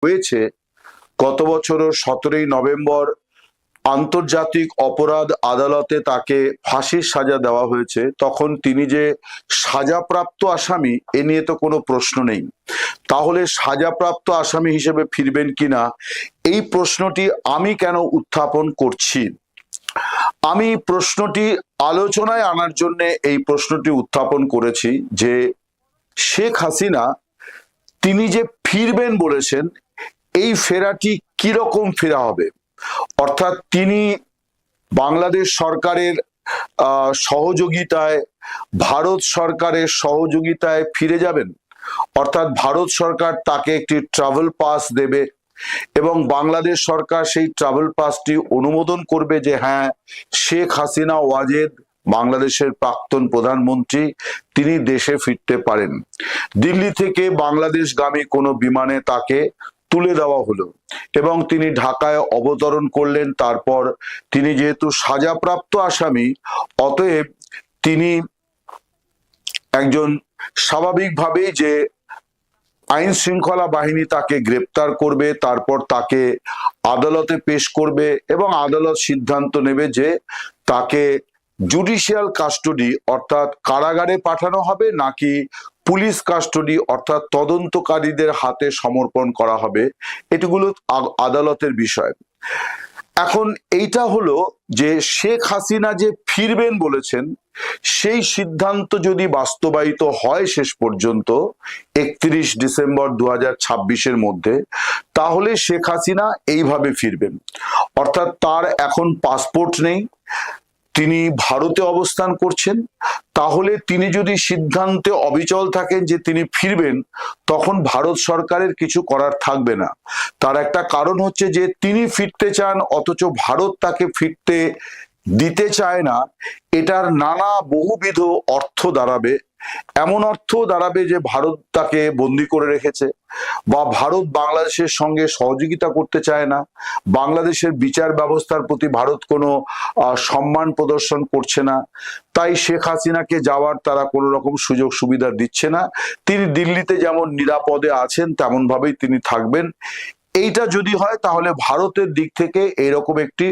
হয়েছে গত বছরের 17ই নভেম্বর আন্তর্জাতিক অপরাধ আদালতে তাকে ফাঁসির সাজা দেওয়া হয়েছে, তখন তিনি যে সাজাপ্রাপ্ত আসামি এ নিয়ে তো কোনো প্রশ্ন নেই। তাহলে সাজাপ্রাপ্ত আসামি হিসেবে ফিরবেন কিনা এই প্রশ্নটি আমি কেন উত্থাপন করছি? আমি প্রশ্নটি আলোচনায় আনার জন্য এই প্রশ্নটি উত্থাপন করেছি যে শেখ হাসিনা তিনি যে ফিরবেন বলেছেন, এই ফেরাটি কিরকম ফেরা হবে। অর্থাৎ তিনি বাংলাদেশ সরকারের সহযোগিতায়, ভারত সরকারের সহযোগিতায় ফিরে যাবেন। অর্থাৎ ভারত সরকার তাকে একটি ট্রাভেল পাস দেবে এবং বাংলাদেশ সরকার সেই ট্রাভেল পাসটি অনুমোদন করবে যে হ্যাঁ, শেখ হাসিনা ওয়াজেদ বাংলাদেশের প্রাক্তন প্রধানমন্ত্রী, তিনি দেশে ফিরতে পারেন। দিল্লি থেকে বাংলাদেশগামী কোনো বিমানে তাকে তুলে দেওয়া হলো এবং তিনি ঢাকায় অবতরণ করলেন। তারপর তিনি যেহেতু সাজাপ্রাপ্ত আসামি, অতএব তিনি একজন স্বাভাবিকভাবে যে আইন শৃঙ্খলা বাহিনী তাকে গ্রেপ্তার করবে, তারপর তাকে আদালতে পেশ করবে এবং আদালত সিদ্ধান্ত নেবে যে তাকে জুডিশিয়াল কাস্টডি অর্থাৎ কারাগারে পাঠানো হবে নাকি পুলিশ কাস্টডি অর্থাৎ তদন্তকারীদের হাতে সমর্পণ করা হবে। এগুলো আদালতের বিষয়। এখন এইটা হলো যে শেখ হাসিনা যে ফিরবেন বলেছেন, সেই সিদ্ধান্ত যদি বাস্তবায়িত হয় শেষ পর্যন্ত 31 ডিসেম্বর 2026-এর মধ্যে, তাহলে শেখ হাসিনা এইভাবে ফিরবেন। অর্থাৎ তার এখন পাসপোর্ট নেই, তিনি ভারতে অবস্থান করছেন। তাহলে তিনি যদি সিদ্ধান্তে অবিচল থাকেন যে তিনি ফিরবেন, তখন ভারত সরকারের কিছু করার থাকবে না। তার একটা কারণ হচ্ছে যে তিনি ফিরতে চান অথচ ভারত তাকে ফিরতে দিতে চায় না। এটার নানা বহুবিধ অর্থ দাঁড়াবে। এমন অর্থ দাঁড়াবে যে ভারত তাকে বন্দি করে রেখেছে, বা ভারত বাংলাদেশের সঙ্গে সহযোগিতা করতে চায় না, বাংলাদেশের বিচার ব্যবস্থার প্রতি ভারত কোনো সম্মান প্রদর্শন করছে না, তাই শেখ হাসিনাকে যাওয়ার তারা কোনো রকম সুযোগ সুবিধা দিচ্ছে না। তিনি দিল্লিতে যেমন নিরাপদে আছেন তেমন ভাবেই তিনি থাকবেন। এইটা যদি হয় তাহলে ভারতের দিক থেকে এরকম একটি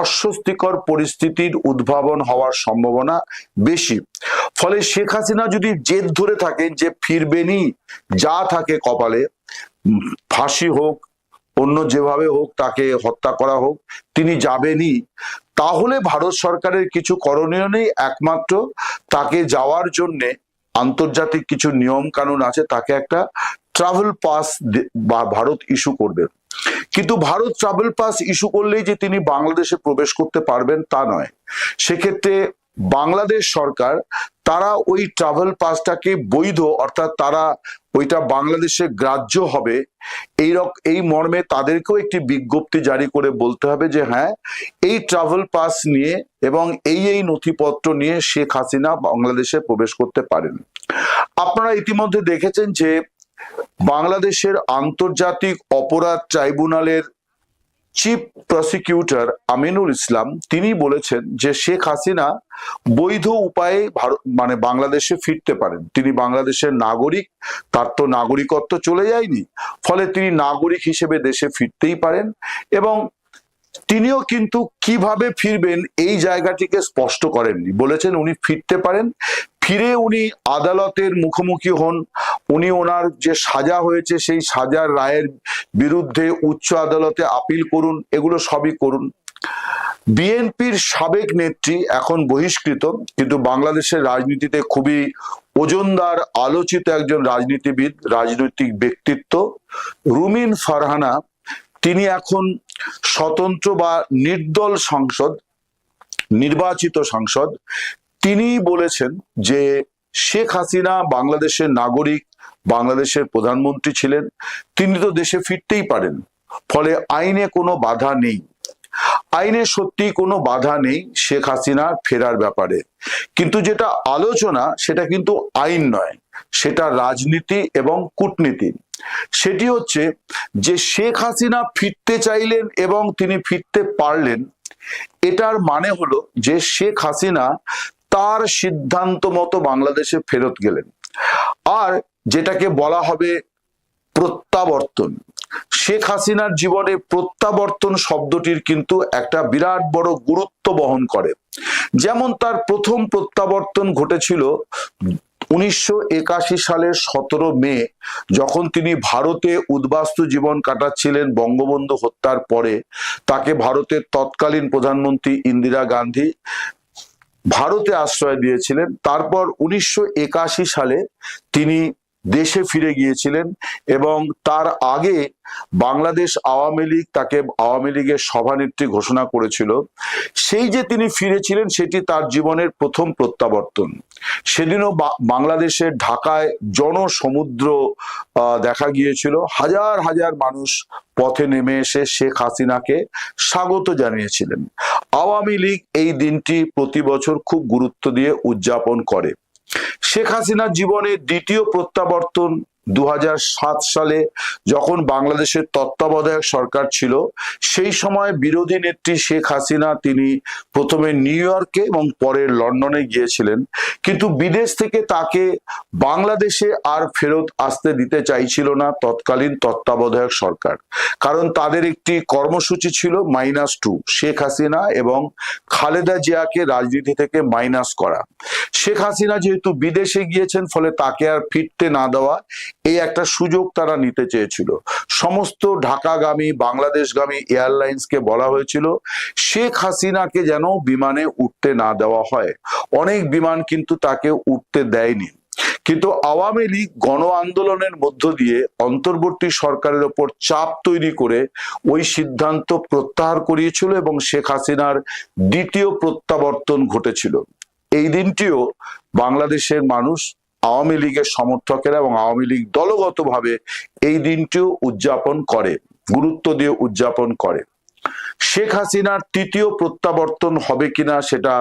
অস্বস্তিকর পরিস্থিতির উদ্ভাবন হওয়ার সম্ভাবনা বেশি। ফলে শেখ হাসিনা যদি জেদ ধরে থাকেন যে ফিরবেনই, যা থাকে কপালে, ফাঁসি হোক অন্য যেভাবে হোক, তাকে হত্যা করা হোক, তিনি যাবেনই, তাহলে ভারত সরকারের কিছু করণীয় নেই। একমাত্র তাকে যাওয়ার জন্যে আন্তর্জাতিক কিছু নিয়ম কানুন আছে, তাকে একটা ট্রাভেল পাস বা ভারত ইস্যু করবে। কিন্তু ভারত ট্রাভেল পাস ইস্যু করলেই যে তিনি বাংলাদেশে প্রবেশ করতে পারবেন তা নয়। সেক্ষেত্রে বাংলাদেশ সরকার তারা ওই ট্রাভেল পাসটাকে বৈধ, অর্থাৎ তারা ওইটা বাংলাদেশে গ্রাহ্য হবে এই মর্মে তাদেরকেও একটি বিজ্ঞপ্তি জারি করে বলতে হবে যে হ্যাঁ, এই ট্রাভেল পাস নিয়ে এবং এই নথিপত্র নিয়ে শেখ হাসিনা বাংলাদেশে প্রবেশ করতে পারেন। আপনারা ইতিমধ্যে দেখেছেন যে বাংলাদেশের আন্তর্জাতিক অপরাধ ট্রাইব্যুনালের চিফ প্রসিকিউটর আমিনুল ইসলাম তিনি বলেছেন যে শেখ হাসিনা বৈধ উপায়ে বাংলাদেশে ফিরতে পারেন। তিনি বাংলাদেশের নাগরিক, তার তো নাগরিকত্ব চলে যায়নি, ফলে তিনি নাগরিক হিসেবে দেশে ফিরতেই পারেন। এবং তিনিও কিন্তু কিভাবে ফিরবেন এই জায়গাটিকে স্পষ্ট করেননি। বলেছেন উনি ফিরতে পারেন, ফিরে উনি আদালতের মুখোমুখি হন, উনি ওনার যে সাজা হয়েছে সেই সাজার রায়ের বিরুদ্ধে উচ্চ আদালতে আপিল করুন, এগুলো সবই করুন। বিএনপির সাবেক নেত্রী, এখন বহিষ্কৃত কিন্তু বাংলাদেশের রাজনীতিতে খুবই ওজনদার আলোচিত একজন রাজনীতিবিদ, রাজনৈতিক ব্যক্তিত্ব, রুমিন ফারহানা, তিনি এখন স্বতন্ত্র বা নির্দল সাংসদ, নির্বাচিত সাংসদ। তিনি বলেছেন যে শেখ হাসিনা বাংলাদেশের নাগরিক, বাংলাদেশের প্রধানমন্ত্রী ছিলেন, তিনি তো দেশে ফিরতেই পারেন, ফলে আইনে কোনো বাধা নেই। আইনে সত্যি কোনো বাধা নেই শেখ হাসিনার ফেরার ব্যাপারে। কিন্তু যেটা আলোচনা সেটা কিন্তু আইন নয়, সেটা রাজনীতি এবং কূটনীতি। সেটি হচ্ছে যে শেখ হাসিনা ফিরতে চাইলেন এবং তিনি ফিরতে পারলেন, এটার মানে হলো যে শেখ হাসিনা তার সিদ্ধান্ত মতো বাংলাদেশে ফেরত গেলেন। আর যেটাকে বলা হবে প্রত্যাবর্তন, শেখ হাসিনার জীবনে প্রত্যাবর্তন শব্দটির কিন্তু একটা বিরাট বড় গুরুত্ব বহন করে। যেমন তার প্রথম প্রত্যাবর্তন ঘটেছিল 1981 সালের 17 মে, যখন তিনি ভারতে উদ্বাস্তু জীবন কাটাচ্ছিলেন বঙ্গবন্ধু হত্যার পরে। তাকে ভারতের তৎকালীন প্রধানমন্ত্রী ইন্দিরা গান্ধী ভারতে আশ্রয় দিয়েছিলেন। তারপর 1981 সালে তিনি দেশে ফিরে গিয়েছিলেন এবং তার আগে বাংলাদেশ আওয়ামী লীগ তাকে আওয়ামী লীগের সভানেত্রী ঘোষণা করেছিল। সেই যে তিনি ফিরেছিলেন সেটি তার জীবনের প্রথম প্রত্যাবর্তন। সেদিনও বাংলাদেশের ঢাকায় জনসমুদ্র দেখা গিয়েছিল। হাজার হাজার মানুষ পথে নেমে এসে শেখ হাসিনাকে স্বাগত জানিয়েছিলেন। আওয়ামী লীগ এই দিনটি প্রতি বছর খুব গুরুত্ব দিয়ে উদযাপন করে। শেখ হাসিনার জীবনে দ্বিতীয় প্রত্যাবর্তন 2007 সালে, যখন বাংলাদেশের তত্ত্বাবধায়ক সরকার ছিল। সেই সময় বিরোধী নেত্রী শেখ হাসিনা তিনি প্রথমে নিউ ইয়র্কে এবং পরে লন্ডনে গিয়েছিলেন, কিন্তু বিদেশ থেকে তাকে বাংলাদেশে আর ফেরত আসতে দিতে চাইছিল না তৎকালীন তত্ত্বাবধায়ক সরকার। কারণ তাদের একটি কর্মসূচি ছিল -2, শেখ হাসিনা এবং খালেদা জিয়াকে রাজনীতি থেকে মাইনাস করা। শেখ হাসিনা যেহেতু বিদেশে গিয়েছেন, ফলে তাকে আর ফিরতে না দেওয়া, এই একটা সুযোগ তারা নিতে চেয়েছিল। সমস্ত ঢাকাগামী বাংলাদেশগামী এয়ারলাইন্সকে বলা হয়েছিল শেখ হাসিনাকে যেন বিমানে উঠতে না দেওয়া হয়। অনেক বিমান কিন্তু তাকে উঠতে দেয়নি। কিন্তু আওয়ামী লীগ গণ আন্দোলনের মধ্য দিয়ে অন্তর্বর্তী সরকারের ওপর চাপ তৈরি করে ওই সিদ্ধান্ত প্রত্যাহার করিয়েছিল এবং শেখ হাসিনার দ্বিতীয় প্রত্যাবর্তন ঘটেছিল। এই দিনটিও বাংলাদেশের মানুষ, আওয়ামী লীগের সমর্থকেরা এবং আওয়ামী লীগ দলগতভাবে এই দিনটিও উদযাপন করে, গুরুত্ব দিয়ে উদযাপন করে। শেখ হাসিনার তৃতীয় প্রত্যাবর্তন হবে কিনা সেটা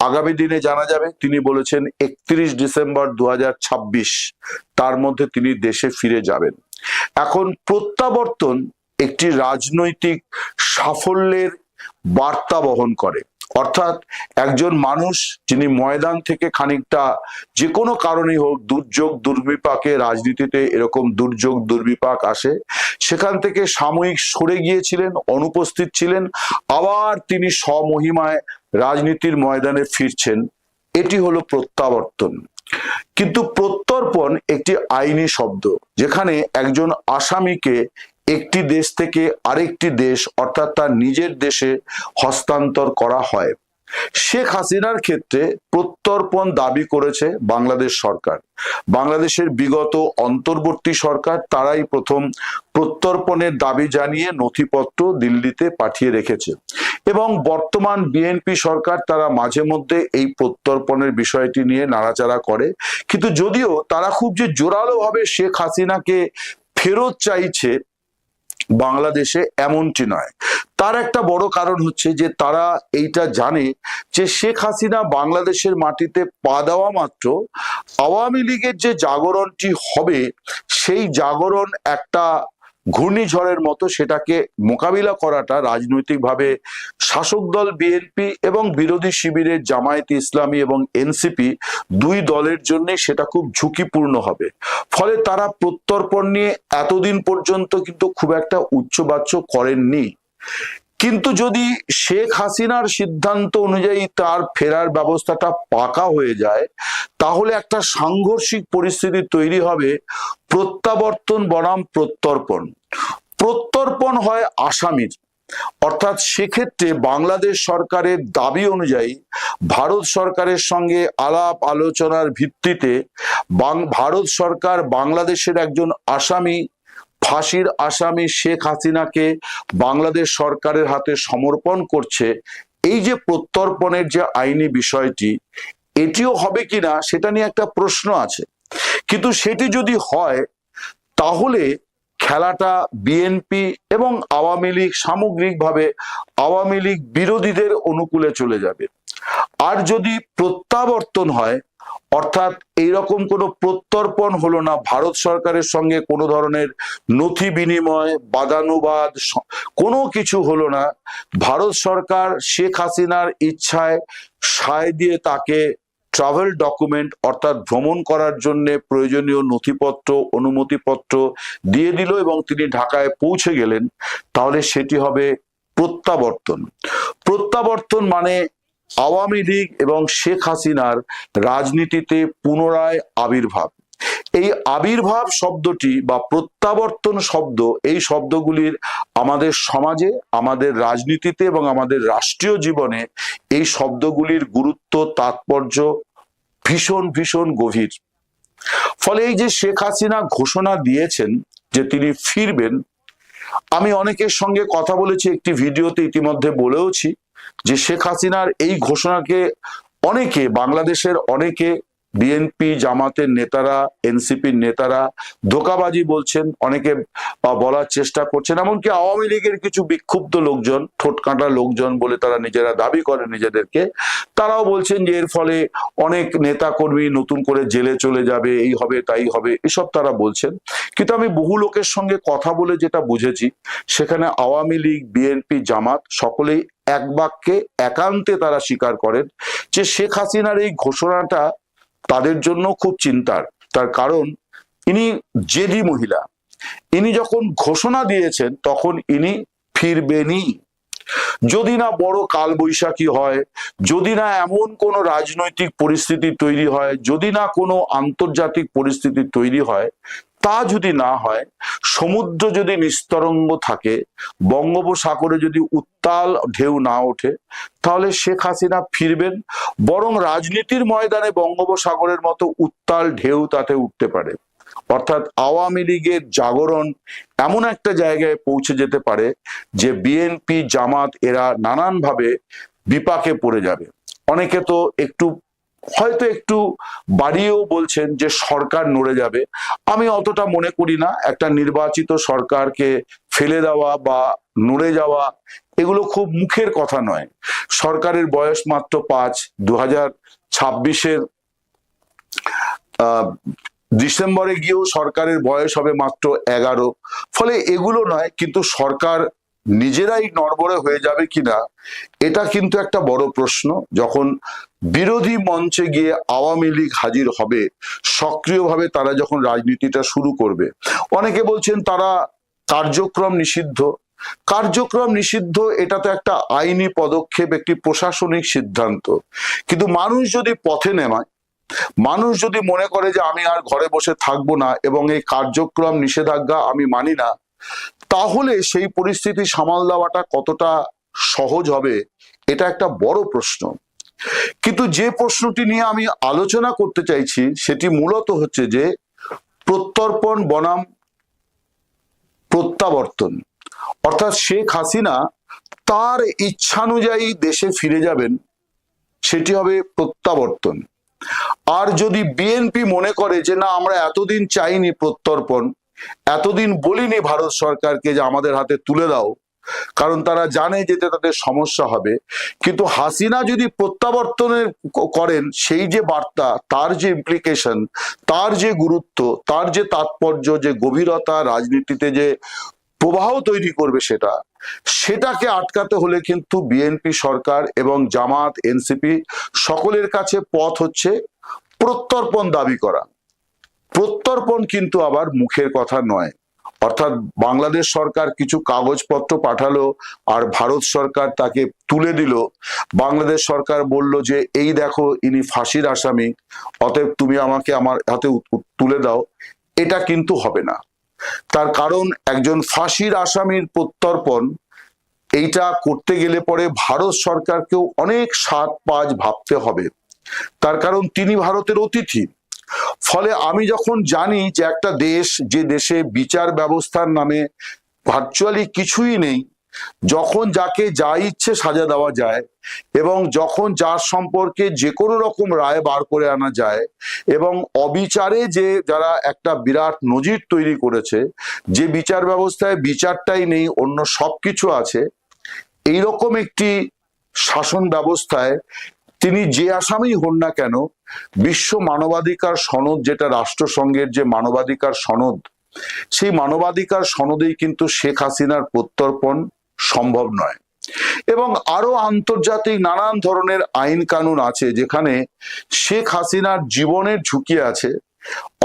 আগামী দিনে জানা যাবে। তিনি বলেছেন 31 ডিসেম্বর 2026 তার মধ্যে তিনি দেশে ফিরে যাবেন। এখন প্রত্যাবর্তন একটি রাজনৈতিক সাফল্যের বার্তা বহন করে। অর্থাৎ একজন মানুষ যিনি ময়দান থেকে খানিকটা যে কোনো কারণেই হোক, দুর্যোগ দুর্বিপাকে, রাজনীতিতে এরকম দুর্যোগ দুর্বিপাক আসে, সেখান থেকে সাময়িক সরে গিয়েছিলেন, অনুপস্থিত ছিলেন, আবার তিনি স্বমহিমায় রাজনীতির ময়দানে ফিরছেন। এটি হলো প্রত্যাবর্তন। কিন্তু প্রত্যর্পণ একটি আইনি শব্দ, যেখানে একজন আসামিকে একটি দেশ থেকে আরেকটি দেশ অর্থাৎ তার নিজের দেশে হস্তান্তর করা হয়। শেখ হাসিনার ক্ষেত্রে প্রত্যর্পণ দাবি করেছে বাংলাদেশ সরকার। বাংলাদেশের বিগত অন্তর্বর্তী সরকার তারাই প্রথম প্রত্যর্পণের দাবি জানিয়ে নথিপত্র দিল্লিতে পাঠিয়ে রেখেছে এবং বর্তমান বিএনপি সরকার তারা মাঝে মধ্যে এই প্রত্যর্পণের বিষয়টি নিয়ে নাড়াচাড়া করে। কিন্তু যদিও তারা খুব যে জোরালো ভাবে শেখ হাসিনাকে ফেরত চাইছে বাংলাদেশে, এমনটি নয়। তার একটা বড় কারণ হচ্ছে যে তারা এইটা জানে যে শেখ হাসিনা বাংলাদেশের মাটিতে পা দেওয়া মাত্র আওয়ামী লীগের যে জাগরণটি হবে, সেই জাগরণ একটা ঘূর্ণিঝড়ের মতো, সেটাকে মোকাবিলা করাটা রাজনৈতিকভাবে শাসক দল বিএনপি এবং বিরোধী শিবিরের জামায়াতে ইসলামী এবং এনসিপি দুই দলের জন্য সেটা খুব ঝুঁকিপূর্ণ হবে। ফলে তারা প্রত্যর্পণ নিয়ে এতদিন পর্যন্ত কিন্তু খুব একটা উচ্চবাচ্য করেননি। কিন্তু যদি শেখ হাসিনার সিদ্ধান্ত অনুযায়ী তার ফেরার ব্যবস্থাটা পাকা হয়ে যায়, তাহলে একটা সাংঘর্ষিক পরিস্থিতি তৈরি হবে। প্রত্যাবর্তন বনাম প্রত্যর্পণ। প্রত্যর্পণ হয় আসামির, অর্থাৎ সেক্ষেত্রে বাংলাদেশ সরকারের দাবি অনুযায়ী ভারত সরকারের সঙ্গে আলাপ আলোচনার ভিত্তিতে ভারত সরকার বাংলাদেশের একজন আসামি, ফাঁসির আসামি শেখ হাসিনাকে বাংলাদেশ সরকারের হাতে সমর্পণ করছে। এই যে প্রত্যর্পণের যে আইনি বিষয়টি, এটিও হবে কিনা সেটা নিয়ে একটা প্রশ্ন আছে। কিন্তু সেটি যদি হয়, তাহলে খেলাটা বিএনপি এবং আওয়ামী লীগ সামগ্রিকভাবে আওয়ামী লীগ বিরোধীদের অনুকূলে চলে যাবে। আর যদি প্রত্যাবর্তন হয়, অর্থাৎ এইরকম কোনো প্রত্যর্পণ হলো না, ভারত সরকারের সঙ্গে কোনো ধরনের নথি বিনিময়, বাদানুবাদ কোনো কিছু হলো না, ভারত সরকার শেখ হাসিনার ইচ্ছায় সায় দিয়ে তাকে ট্রাভেল ডকুমেন্ট অর্থাৎ ভ্রমণ করার জন্য প্রয়োজনীয় নথিপত্র অনুমতিপত্র দিয়ে দিল এবং তিনি ঢাকায় পৌঁছে গেলেন, তাহলে সেটি হবে প্রত্যাবর্তন। প্রত্যাবর্তন মানে আওয়ামী লীগ এবং শেখ হাসিনার রাজনীতিতে পুনরায় আবির্ভাব। এই আবির্ভাব শব্দটি বা প্রত্যাবর্তন শব্দ, এই শব্দগুলির আমাদের সমাজে, আমাদের রাজনীতিতে এবং আমাদের রাষ্ট্রীয় জীবনে এই শব্দগুলির গুরুত্ব তাৎপর্য ভীষণ ভীষণ গভীর। ফলে এই যে শেখ হাসিনা ঘোষণা দিয়েছেন যে তিনি ফিরবেন, আমি অনেকের সঙ্গে কথা বলেছি, একটি ভিডিওতে ইতিমধ্যে বলেওছি যে শেখ হাসিনার এই ঘোষণাকে অনেকে, বাংলাদেশের অনেকে, বিএনপি জামাতের নেতারা, এনসিপির নেতারা ধোঁকাবাজি বলছেন, অনেকে বলার চেষ্টা করছেন, এমনকি আওয়ামী লীগের কিছু বিক্ষুব্ধ লোকজন, ঠোঁটকাঁটা লোকজন বলে তারা নিজেরা দাবি করেন নিজেদেরকে, তারাও বলছেন যে এর ফলে অনেক নেতা কর্মী নতুন করে জেলে চলে যাবে, এই হবে তাই হবে, এসব তারা বলছেন। কিন্তু আমি বহু লোকের সঙ্গে কথা বলে যেটা বুঝেছি, সেখানে আওয়ামী লীগ, বিএনপি, জামাত সকলেই এক বাক্যে একান্তে তারা স্বীকার করেন যে শেখ হাসিনার এই ঘোষণাটা তাদের জন্য খুব চিন্তার। তার কারণ ইনি জেদি মহিলা, ইনি যখন ঘোষণা দিয়েছেন তখন ইনি ফিরবেনই। যদি না বড় কালবৈশাখী হয়, যদি না এমন কোনো রাজনৈতিক পরিস্থিতি তৈরি হয়, যদি না কোনো আন্তর্জাতিক পরিস্থিতি তৈরি হয়, তা যদি না হয়, সমুদ্র যদি নিস্তরঙ্গ থাকে, বঙ্গোপসাগরে যদি উত্তাল ঢেউ না ওঠে, তাহলে শেখ হাসিনা ফিরবেন। বরং রাজনীতির ময়দানে বঙ্গোপসাগরের মতো উত্তাল ঢেউ তাতে উঠতে পারে। অর্থাৎ আওয়ামী লীগের জাগরণ এমন একটা জায়গায় পৌঁছে যেতে পারে যে বিএনপি জামাত এরা নানানভাবে বিপাকে পড়ে যাবে। অনেকে তো হয়তো একটু বাড়িয়েও বলছেন যে সরকার নড়ে যাবে। আমি অতটা মনে করি না। একটা নির্বাচিত সরকারকে ফেলে দেওয়া বা নড়ে যাওয়া এগুলো খুব মুখের কথা নয়। সরকারের বয়স মাত্র 5, 2026-এর ডিসেম্বরে গিয়েও সরকারের বয়স হবে মাত্র 11। ফলে এগুলো নয়, কিন্তু সরকার নিজেরাই নড়বড়ে হয়ে যাবে কিনা এটা কিন্তু একটা বড় প্রশ্ন। যখন বিরোধী মঞ্চে গিয়ে আওয়ামী লীগ হাজির হবে, সক্রিয়ভাবে তারা যখন রাজনীতিটা শুরু করবে, অনেকে বলছেন তারা কার্যক্রম নিষিদ্ধ। কার্যক্রম নিষিদ্ধ এটা তো একটা আইনি পদক্ষেপ, একটি প্রশাসনিক সিদ্ধান্ত। কিন্তু মানুষ যদি পথে নেমায়, মানুষ যদি মনে করে যে আমি আর ঘরে বসে থাকবো না এবং এই কার্যক্রম নিষেধাজ্ঞা আমি মানি না, তাহলে সেই পরিস্থিতি সামাল দেওয়াটা কতটা সহজ হবে এটা একটা বড় প্রশ্ন। কিন্তু যে প্রশ্নটি নিয়ে আমি আলোচনা করতে চাইছি সেটি মূলত হচ্ছে যে প্রত্যর্পণ বনাম প্রত্যাবর্তন। অর্থাৎ শেখ হাসিনা তার ইচ্ছানুযায়ী দেশে ফিরে যাবেন, সেটি হবে প্রত্যাবর্তন। আর যদি বিএনপি মনে করে যে না, আমরা এতদিন চাইনি প্রত্যর্পণ, এতদিন বলিনি ভারত সরকারকে যে আমাদের হাতে তুলে দাও, কারণ তারা জানে যে তাদের সমস্যা হবে, কিন্তু হাসিনা যদি প্রত্যাবর্তনের করেন, সেই যে বার্তা, তার যে ইমপ্লিকেশন, তার যে গুরুত্ব, তার যে তাৎপর্য, যে গভীরতা, রাজনীতিতে যে প্রবাহ তৈরি করবে, সেটাকে আটকাতে হলে কিন্তু বিএনপি সরকার এবং জামাত, এনসিপি সকলের কাছে পথ হচ্ছে প্রত্যর্পণ দাবি করা। প্রত্যর্পণ কিন্তু আবার মুখের কথা নয়। অর্থাৎ বাংলাদেশ সরকার কিছু কাগজপত্র পাঠালো আর ভারত সরকার তাকে তুলে দিল। বাংলাদেশ সরকার বলল যে এই দেখো ইনি ফাঁসির আসামি, অতএব তুমি আমাকে আমার হাতে তুলে দাও। এটা কিন্তু হবে না। তার কারণ একজন ফাঁসির আসামির প্রত্যর্পণ এইটা করতে গেলে পরে ভারত সরকারকেও অনেক 7-5 ভাবতে হবে। তার কারণ তিনি ভারতের অতিথি। ফলে আমি যখন জানি যে একটা দেশ, যে দেশে বিচার ব্যবস্থার নামে ভার্চুয়ালি কিছুই নেই, যখন যাকে যা ইচ্ছে সাজা দেওয়া যায় এবং যখন যার সম্পর্কে যে কোনো রকম রায় বার করে আনা যায়, এবং অবিচারে যে যারা একটা বিরাট নজির তৈরি করেছে, যে বিচার ব্যবস্থায় বিচারটাই নেই, অন্য সবকিছু আছে, এইরকম একটি শাসন ব্যবস্থায় তিনি যে আসামি হন না কেন, বিশ্ব মানবাধিকার সনদ, যেটা রাষ্ট্রসংঘের যে মানবাধিকার সনদ, সেই মানবাধিকার সনদেই কিন্তু শেখ হাসিনার প্রত্যর্পণ সম্ভব নয়। এবং আরো আন্তর্জাতিক নানান ধরনের আইন কানুন আছে যেখানে শেখ হাসিনার জীবনের ঝুঁকি আছে।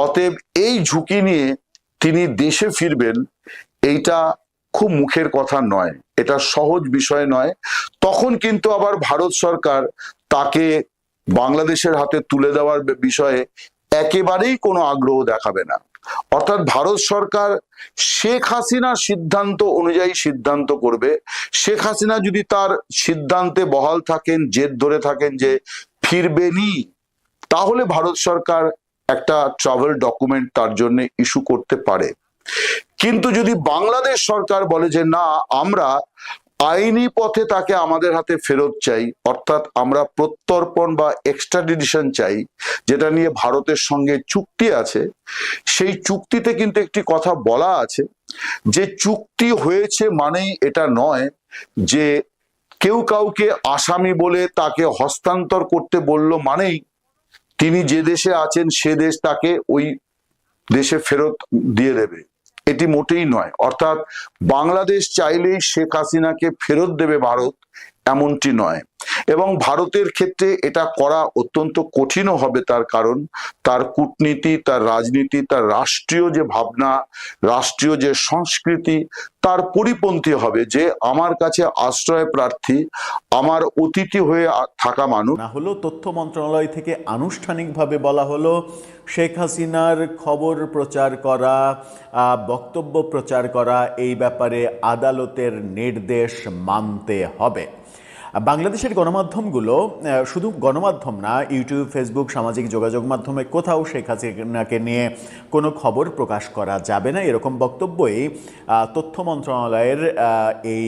অতএব এই ঝুঁকি নিয়ে তিনি দেশে ফিরবেন, এইটা খুব মুখের কথা নয়, এটা সহজ বিষয় নয়। তখন কিন্তু আবার ভারত সরকার তাকে বাংলাদেশের হাতে তুলে দেওয়ার বিষয়ে একেবারেই কোনো আগ্রহ দেখাবে না। অর্থাৎ ভারত সরকার শেখ হাসিনার সিদ্ধান্ত অনুযায়ী সিদ্ধান্ত করবে। শেখ হাসিনা যদি তার সিদ্ধান্তে বহাল থাকেন, জেদ ধরে থাকেন যে ফিরবেনই, তাহলে ভারত সরকার একটা ট্রাভেল ডকুমেন্ট তার জন্য ইস্যু করতে পারে। কিন্তু যদি বাংলাদেশ সরকার বলে যে না, আমরা আইনি পথে তাকে আমাদের হাতে ফেরত চাই, অর্থাৎ আমরা প্রত্যর্পণ বা এক্সট্রাডিশন চাই, যেটা নিয়ে ভারতের সঙ্গে চুক্তি আছে, সেই চুক্তিতে কিন্তু একটি কথা বলা আছে যে চুক্তি হয়েছে মানেই এটা নয় যে কেউ কাউকে আসামি বলে তাকে হস্তান্তর করতে বলল মানেই তিনি যে দেশে আছেন সে দেশ তাকে ওই দেশে ফেরত দিয়ে দেবে, এটি মোটেই নয়। অর্থাৎ বাংলাদেশ চাইলেই শেখ হাসিনাকে ফেরত দেবে ভারত, এমনটি নয়। এবং ভারতের ক্ষেত্রে এটা করা অত্যন্ত কঠিনও হবে, তার কারণ তার কূটনীতি, তার রাজনীতি, তার রাষ্ট্রীয় যে ভাবনা, রাষ্ট্রীয় যে সংস্কৃতি, তার পরিপন্থী হবে যে আমার কাছে আশ্রয় প্রার্থী, আমার অতিথি হয়ে থাকা মানুষ। না হলো তথ্য মন্ত্রণালয় থেকে আনুষ্ঠানিকভাবে বলা হলো শেখ হাসিনার খবর প্রচার করা, বক্তব্য প্রচার করা, এই ব্যাপারে আদালতের নির্দেশ মানতে হবে। বাংলাদেশের গণমাধ্যমগুলো, শুধু গণমাধ্যম না, ইউটিউব, ফেসবুক, সামাজিক যোগাযোগ মাধ্যমে কোথাও শেখ হাসিনাকে নিয়ে কোনো খবর প্রকাশ করা যাবে না, এরকম বক্তব্যই তথ্য মন্ত্রণালয়ের এই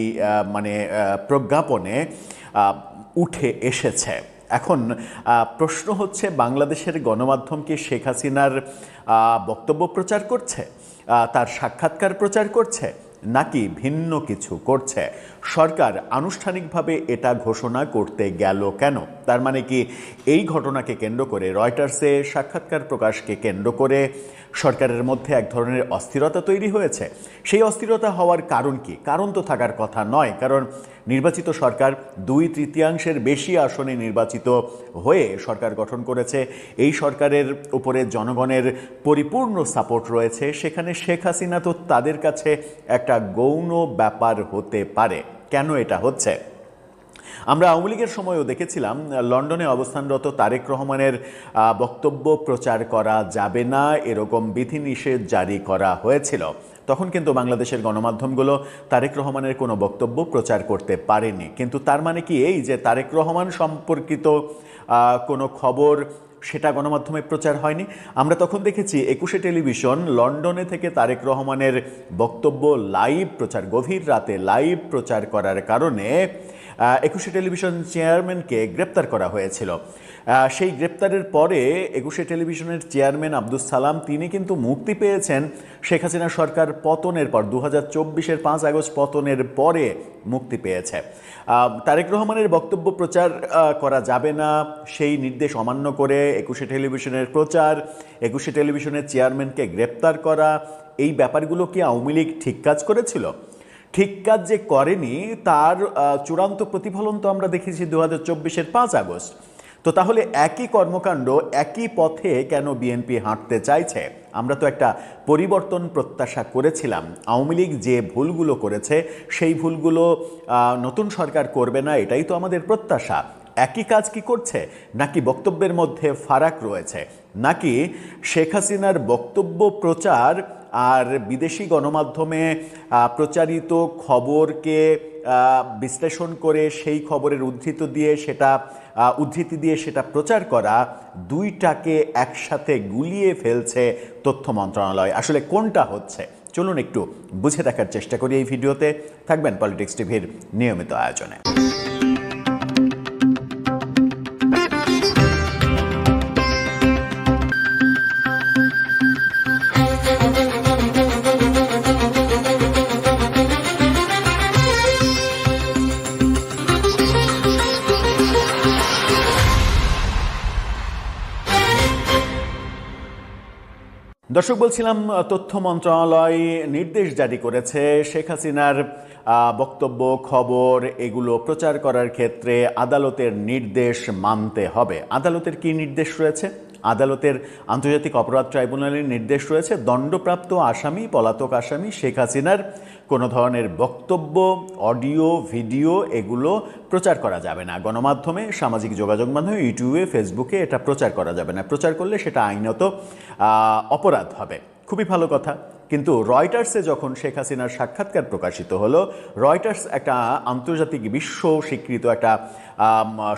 প্রজ্ঞাপনে উঠে এসেছে। এখন প্রশ্ন হচ্ছে, বাংলাদেশের গণমাধ্যম কি শেখ হাসিনার বক্তব্য প্রচার করছে, তার সাক্ষাৎকার প্রচার করছে, নাকি ভিন্ন কিছু করছে? সরকার আনুষ্ঠানিকভাবে এটা ঘোষণা করতে গেল কেন? তার মানে কি এই ঘটনাকে কেন্দ্র করে, রয়টার্সে সাক্ষাৎকার প্রকাশকে কেন্দ্র করে সরকারের মধ্যে এক ধরনের অস্থিরতা তৈরি হয়েছে? সেই অস্থিরতা হওয়ার কারণ কি? কারণ তো থাকার কথা নয়, কারণ নির্বাচিত সরকার 2/3 বেশি আসনে নির্বাচিত হয়ে সরকার গঠন করেছে। এই সরকারের উপরে জনগণের পরিপূর্ণ সাপোর্ট রয়েছে। সেখানে শেখ হাসিনা তো তাদের কাছে একটা গৌণ ব্যাপার হতে পারে। কেন এটা হচ্ছে? আমরা আওয়ামী লীগের সময়ও দেখেছিলাম, লন্ডনে অবস্থানরত তারেক রহমানের বক্তব্য প্রচার করা যাবে না, এরকম বিধিনিষেধ জারি করা হয়েছিল। তখন কিন্তু বাংলাদেশের গণমাধ্যমগুলো তারেক রহমানের কোনো বক্তব্য প্রচার করতে পারেনি। কিন্তু তার মানে কি এই যে তারেক রহমান সম্পর্কিত কোনো খবর সেটা গণমাধ্যমে প্রচার হয়নি? আমরা তখন দেখেছি 21শে টেলিভিশন লন্ডনে থেকে তারেক রহমানের বক্তব্য লাইভ প্রচার, গভীর রাতে লাইভ প্রচার করার কারণে 21শে টেলিভিশন চেয়ারম্যানকে গ্রেপ্তার করা হয়েছিল। সেই গ্রেপ্তারের পরে 21শে টেলিভিশনের চেয়ারম্যান আব্দুস সালাম তিনি কিন্তু মুক্তি পেয়েছেন শেখ হাসিনা সরকার পতনের পর, 2024-এর 5 আগস্ট পতনের পরে মুক্তি পেয়েছে। তারেক রহমানের বক্তব্য প্রচার করা যাবে না সেই নির্দেশ অমান্য করে 21শে টেলিভিশনের প্রচার, 21শে টেলিভিশনের চেয়ারম্যানকে গ্রেপ্তার করা, এই ব্যাপারগুলো কি আওয়ামী লীগ ঠিক কাজ করেছিল? ঠিক কাজ যে করেনি তার চূড়ান্ত প্রতিফলন তো আমরা দেখেছি 2024-এর 5 আগস্ট। তো তাহলে একই কর্মকাণ্ড, একই পথে কেন বিএনপি হাঁটতে চাইছে? আমরা তো একটা পরিবর্তন প্রত্যাশা করেছিলাম। আওয়ামী লীগ যে ভুলগুলো করেছে সেই ভুলগুলো নতুন সরকার করবে না, এটাই তো আমাদের প্রত্যাশা। একই কাজ কি করছে, নাকি বক্তব্যের মধ্যে ফারাক রয়েছে? নাকি শেখ হাসিনার বক্তব্য প্রচার আর বিদেশি গণমাধ্যমে প্রচারিত খবরকে বিশ্লেষণ করে সেই খবরের উদ্ধৃতি দিয়ে সেটা প্রচার করা, দুইটাকে একসাথে গুলিয়ে ফেলছে তথ্য মন্ত্রণালয়? আসলে কোনটা হচ্ছে? চলুন একটু বুঝে দেখার চেষ্টা করি এই ভিডিওতে। থাকবেন পলিটিক্স টিভির নিয়মিত আয়োজনে। দর্শক, বলছিলাম তথ্য মন্ত্রণালয় নির্দেশ জারি করেছে শেখ হাসিনার বক্তব্য, খবর এগুলো প্রচার করার ক্ষেত্রে আদালতের নির্দেশ মানতে হবে। আদালতের কি নির্দেশ রয়েছে? আদালতের আন্তর্জাতিক অপরাধ ট্রাইব্যুনালের নির্দেশ রয়েছে, দণ্ডপ্রাপ্ত আসামি, পলাতক আসামি শেখ হাসিনার কোনো ধরনের বক্তব্য, অডিও, ভিডিও এগুলো প্রচার করা যাবে না। গণমাধ্যমে, সামাজিক যোগাযোগ মাধ্যমে, ইউটিউবে, ফেসবুকে এটা প্রচার করা যাবে না। প্রচার করলে সেটা আইনত অপরাধ হবে। খুবই ভালো কথা। কিন্তু রয়টার্সে যখন শেখ হাসিনার সাক্ষাৎকার প্রকাশিত হলো, রয়টার্স একটা আন্তর্জাতিক বিশ্ব স্বীকৃত একটা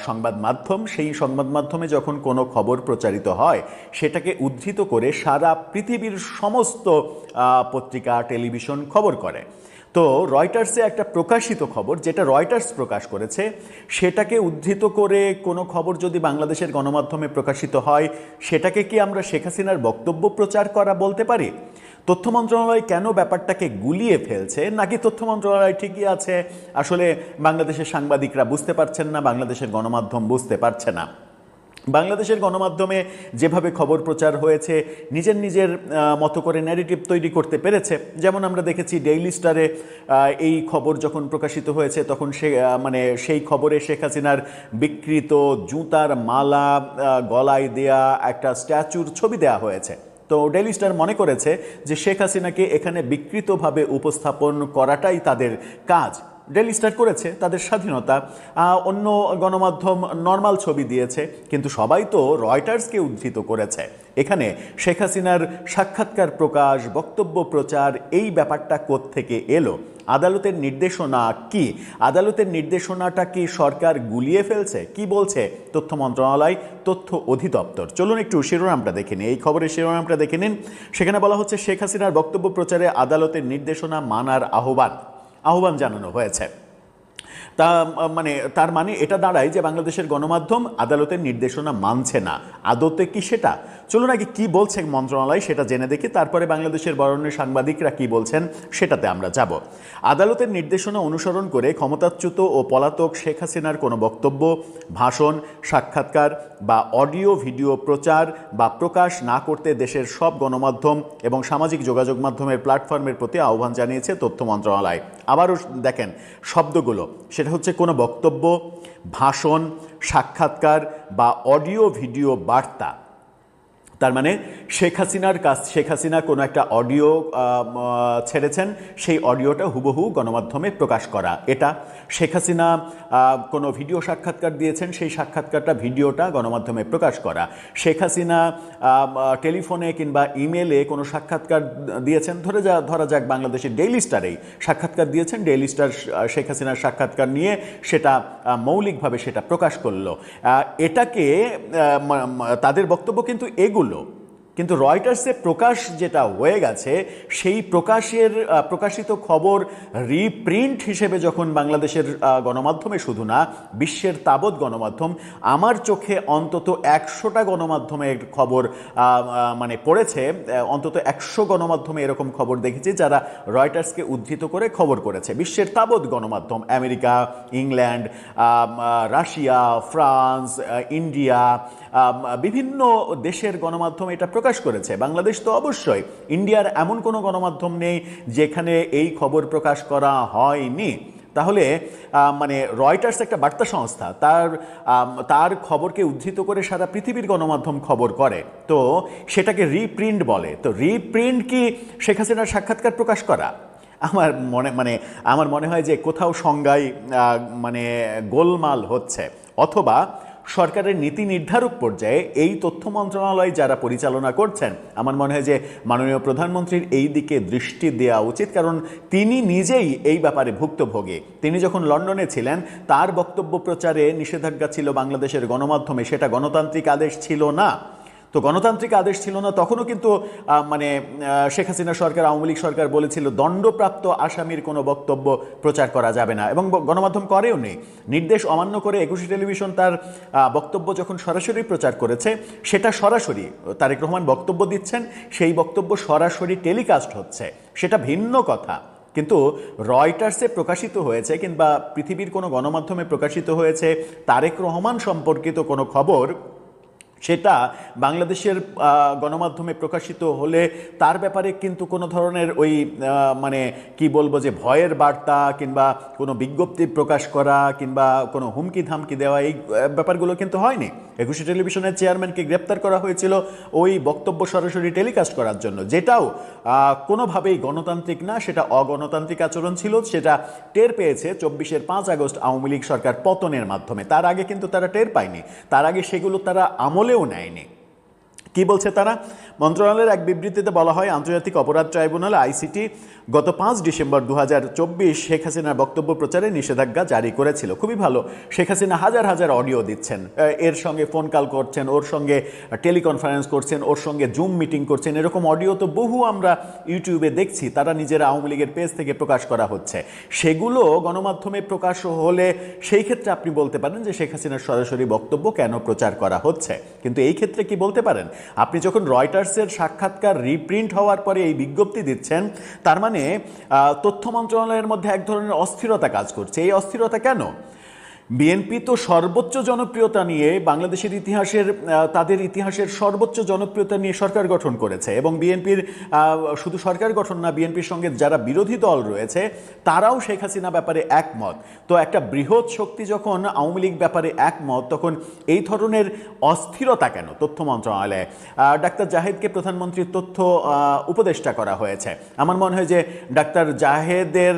সংবাদ মাধ্যম, সেই সংবাদ মাধ্যমে যখন কোনো খবর প্রচারিত হয় সেটাকে উদ্ধৃত করে সারা পৃথিবীর সমস্ত পত্রিকা, টেলিভিশন খবর করে। তো রয়টার্সে একটা প্রকাশিত খবর, যেটা রয়টার্স প্রকাশ করেছে, সেটাকে উদ্ধৃত করে কোনো খবর যদি বাংলাদেশের গণমাধ্যমে প্রকাশিত হয়, সেটাকে কি আমরা শেখ হাসিনার বক্তব্য প্রচার করা বলতে পারি? তথ্য মন্ত্রণালয় কেন ব্যাপারটাকে গুলিয়ে ফেলছে? নাকি তথ্য মন্ত্রণালয় ঠিকই আছে, আসলে বাংলাদেশের সাংবাদিকরা বুঝতে পারছেন না, বাংলাদেশের গণমাধ্যম বুঝতে পারছে না? বাংলাদেশের গণমাধ্যমে যেভাবে খবর প্রচার হয়েছে, নিজের মতো করে ন্যারেটিভ তৈরি করতে পেরেছে। যেমন আমরা দেখেছি ডেইলি স্টারে এই খবর যখন প্রকাশিত হয়েছে, তখন সেই খবরে শেখ হাসিনার বিকৃত জুতার মালা, গলায় দেয়া একটা স্ট্যাচুর ছবি দেয়া হয়েছে। তো ডেইলি স্টার মনে করেছে যে শেখ হাসিনাকে এখানে বিকৃতভাবে উপস্থাপন করাটাই তাদের কাজ। ডেইলি স্টার করেছে, তাদের স্বাধীনতা। অন্য গণমাধ্যম নর্মাল ছবি দিয়েছে, কিন্তু সবাই তো রয়টার্সকে উদ্ধৃত করেছে। এখানে শেখ হাসিনার সাক্ষাৎকার প্রকাশ, বক্তব্য প্রচার, এই ব্যাপারটা কোত্থেকে এলো? আদালতের নির্দেশনা কি? আদালতের নির্দেশনাটা কি সরকার গুলিয়ে ফেলছে? কি বলছে তথ্য মন্ত্রণালয়, তথ্য অধিদপ্তর? চলুন একটু শিরোনামটা দেখে নিন, এই খবরের শিরোনামটা দেখে নিন। সেখানে বলা হচ্ছে, শেখ হাসিনার বক্তব্য প্রচারে আদালতের নির্দেশনা মানার আহ্বান জানানো হয়েছে। তার মানে এটা দাঁড়ায় যে বাংলাদেশের গণমাধ্যম আদালতের নির্দেশনা মানছে না। আদতে কি সেটা? চলুন আগে কি বলছে মন্ত্রণালয় সেটা জেনে দেখি, তারপরে বাংলাদেশের বরেণ্য সাংবাদিকরা কি বলছেন সেটাতে আমরা যাব। আদালতের নির্দেশনা অনুসরণ করে ক্ষমতাচ্যুত ও পলাতক শেখ হাসিনার কোনো বক্তব্য, ভাষণ, সাক্ষাৎকার বা অডিও ভিডিও প্রচার বা প্রকাশ না করতে দেশের সব গণমাধ্যম এবং সামাজিক যোগাযোগ মাধ্যমের প্ল্যাটফর্মের প্রতি আহ্বান জানিয়েছে তথ্য মন্ত্রণালয়। আবারও দেখেন শব্দগুলো, সেটা হচ্ছে কোনো বক্তব্য, ভাষণ, সাক্ষাৎকার বা অডিও ভিডিও বার্তা। তার মানে শেখ হাসিনা কোনো একটা অডিও ছেড়েছেন, সেই অডিওটা হুবহু গণমাধ্যমে প্রকাশ করা। এটা শেখ হাসিনা কোনো ভিডিও সাক্ষাৎকার দিয়েছেন, সেই সাক্ষাৎকারটা, ভিডিওটা গণমাধ্যমে প্রকাশ করা। শেখ হাসিনা টেলিফোনে কিংবা ইমেলে কোনো সাক্ষাৎকার দিয়েছেন, ধরা যাক বাংলাদেশের ডেইলি স্টারেই সাক্ষাৎকার দিয়েছেন, ডেইলি স্টার শেখ হাসিনার সাক্ষাৎকার নিয়ে সেটা মৌলিকভাবে সেটা প্রকাশ করলো। এটাকে তাদের বক্তব্য কিন্তু এগুলো। কিন্তু রয়টার্সে প্রকাশ যেটা হয়ে গেছে, সেই প্রকাশিত খবর রিপ্রিন্ট হিসেবে যখন বাংলাদেশের গণমাধ্যমে, শুধু না বিশ্বের তাবৎ গণমাধ্যম, আমার চোখে অন্তত 100টা গণমাধ্যমের খবর পড়েছে, অন্তত 100 গণমাধ্যমে এরকম খবর দেখেছি যারা রয়টার্সকে উদ্ধৃত করে খবর করেছে। বিশ্বের তাবৎ গণমাধ্যম, America, England, Russia, France, India, বিভিন্ন দেশের গণমাধ্যম এটা প্রকাশ করেছে। বাংলাদেশ তো অবশ্যই। ইন্ডিয়ার এমন কোনো গণমাধ্যম নেই যেখানে এই খবর প্রকাশ করা হয়নি। তাহলে রয়টার্স একটা বার্তা সংস্থা, তার খবরকে উদ্ধৃত করে সারা পৃথিবীর গণমাধ্যম খবর করে, তো সেটাকে রিপ্রিন্ট বলে। তো রিপ্রিন্ট কি শেখ হাসিনার সাক্ষাৎকার প্রকাশ করা? আমার মনে হয় যে কোথাও সংজ্ঞায় গোলমাল হচ্ছে, অথবা সরকারের নীতি নির্ধারক পর্যায়ে এই তথ্য মন্ত্রণালয় যারা পরিচালনা করছেন, আমার মনে হয় যে মাননীয় প্রধানমন্ত্রীর এই দিকে দৃষ্টি দেওয়া উচিত, কারণ তিনি নিজেই এই ব্যাপারে ভুক্তভোগী। তিনি যখন লন্ডনে ছিলেন, তার বক্তব্য প্রচারে নিষেধাজ্ঞা ছিল বাংলাদেশের গণমাধ্যমে, সেটা গণতান্ত্রিক আদেশ ছিল না। তো গণতান্ত্রিক আদেশ ছিল না, তখনও কিন্তু শেখ হাসিনা সরকার, আওয়ামী লীগ সরকার বলেছিল দণ্ডপ্রাপ্ত আসামির কোনো বক্তব্য প্রচার করা যাবে না, এবং গণমাধ্যম করেও নেই। নির্দেশ অমান্য করে একুশে টেলিভিশন তার বক্তব্য যখন সরাসরি প্রচার করেছে, সেটা সরাসরি তারেক রহমান বক্তব্য দিচ্ছেন, সেই বক্তব্য সরাসরি টেলিকাস্ট হচ্ছে, সেটা ভিন্ন কথা। কিন্তু রয়টার্সে প্রকাশিত হয়েছে কিংবা পৃথিবীর কোনো গণমাধ্যমে প্রকাশিত হয়েছে তারেক রহমান সম্পর্কিত কোনো খবর, সেটা বাংলাদেশের গণমাধ্যমে প্রকাশিত হলে তার ব্যাপারে কিন্তু কোনো ধরনের ওই মানে কি বলবো যে ভয়ের বার্তা কিংবা কোনো বিজ্ঞপ্তি প্রকাশ করা কিংবা কোনো হুমকি ধামকি দেওয়া এই ব্যাপারগুলো কিন্তু হয়নি। একুশে টেলিভিশনের চেয়ারম্যানকে গ্রেপ্তার করা হয়েছিল ওই বক্তব্য সরাসরি টেলিকাস্ট করার জন্য, যেটাও কোনোভাবেই গণতান্ত্রিক না, সেটা অগণতান্ত্রিক আচরণ ছিল। সেটা টের পেয়েছে 24-এর 5 আগস্ট আওয়ামী লীগ সরকার পতনের মাধ্যমে। তার আগে কিন্তু তারা টের পায়নি, তার আগে সেগুলো তারা আমলেও নেয়নি। কি বলছে তারা? মন্ত্রণালয়ের এক বিবৃতিতে বলা হয়, আন্তর্জাতিক অপরাধ ট্রাইব্যুনাল আইসিটি গত 5 ডিসেম্বর 2024 শেখ হাসিনার বক্তব্য প্রচারে নিষেধাজ্ঞা জারি করেছিল। খুবই ভালো, শেখ হাসিনা হাজার হাজার অডিও দিচ্ছেন, এর সঙ্গে ফোন কল করছেন, ওর সঙ্গে টেলিকনফারেন্স করছেন, ওর সঙ্গে জুম মিটিং করছেন, এরকম অডিও তো বহু আমরা ইউটিউবে দেখছি, তারা নিজেরা আওয়ামী লীগের পেজ থেকে প্রকাশ করা হচ্ছে। সেগুলো গণমাধ্যমে প্রকাশ হলে সেই ক্ষেত্রে আপনি বলতে পারেন যে শেখ হাসিনার সরাসরি বক্তব্য কেন প্রচার করা হচ্ছে। কিন্তু এই ক্ষেত্রে কি বলতে পারেন? আপনি যখন রয়টার্সের সাক্ষাৎকার রিপ্রিন্ট হওয়ার পরে এই বিজ্ঞপ্তি দিচ্ছেন, তার মানে তথ্য মন্ত্রণালয়ের মধ্যে এক ধরনের অস্থিরতা কাজ করছে। এই অস্থিরতা কেন? বিএনপি তো সর্বোচ্চ জনপ্রিয়তা নিয়ে বাংলাদেশের ইতিহাসের তাদের ইতিহাসের সর্বোচ্চ জনপ্রিয়তা নিয়ে সরকার গঠন করেছে, এবং বিএনপির শুধু সরকার গঠন না, বিএনপির সঙ্গে যারা বিরোধী দল রয়েছে তারাও শেখ হাসিনা ব্যাপারে একমত। তো একটা বৃহৎ শক্তি যখন আওয়ামী লীগ ব্যাপারে একমত, তখন এই ধরনের অস্থিরতা কেন তথ্য মন্ত্রণালয়ে? ডাক্তার জাহেদকে প্রধানমন্ত্রীর তথ্য উপদেষ্টা করা হয়েছে। আমার মনে হয় যে ডাক্তার জাহেদের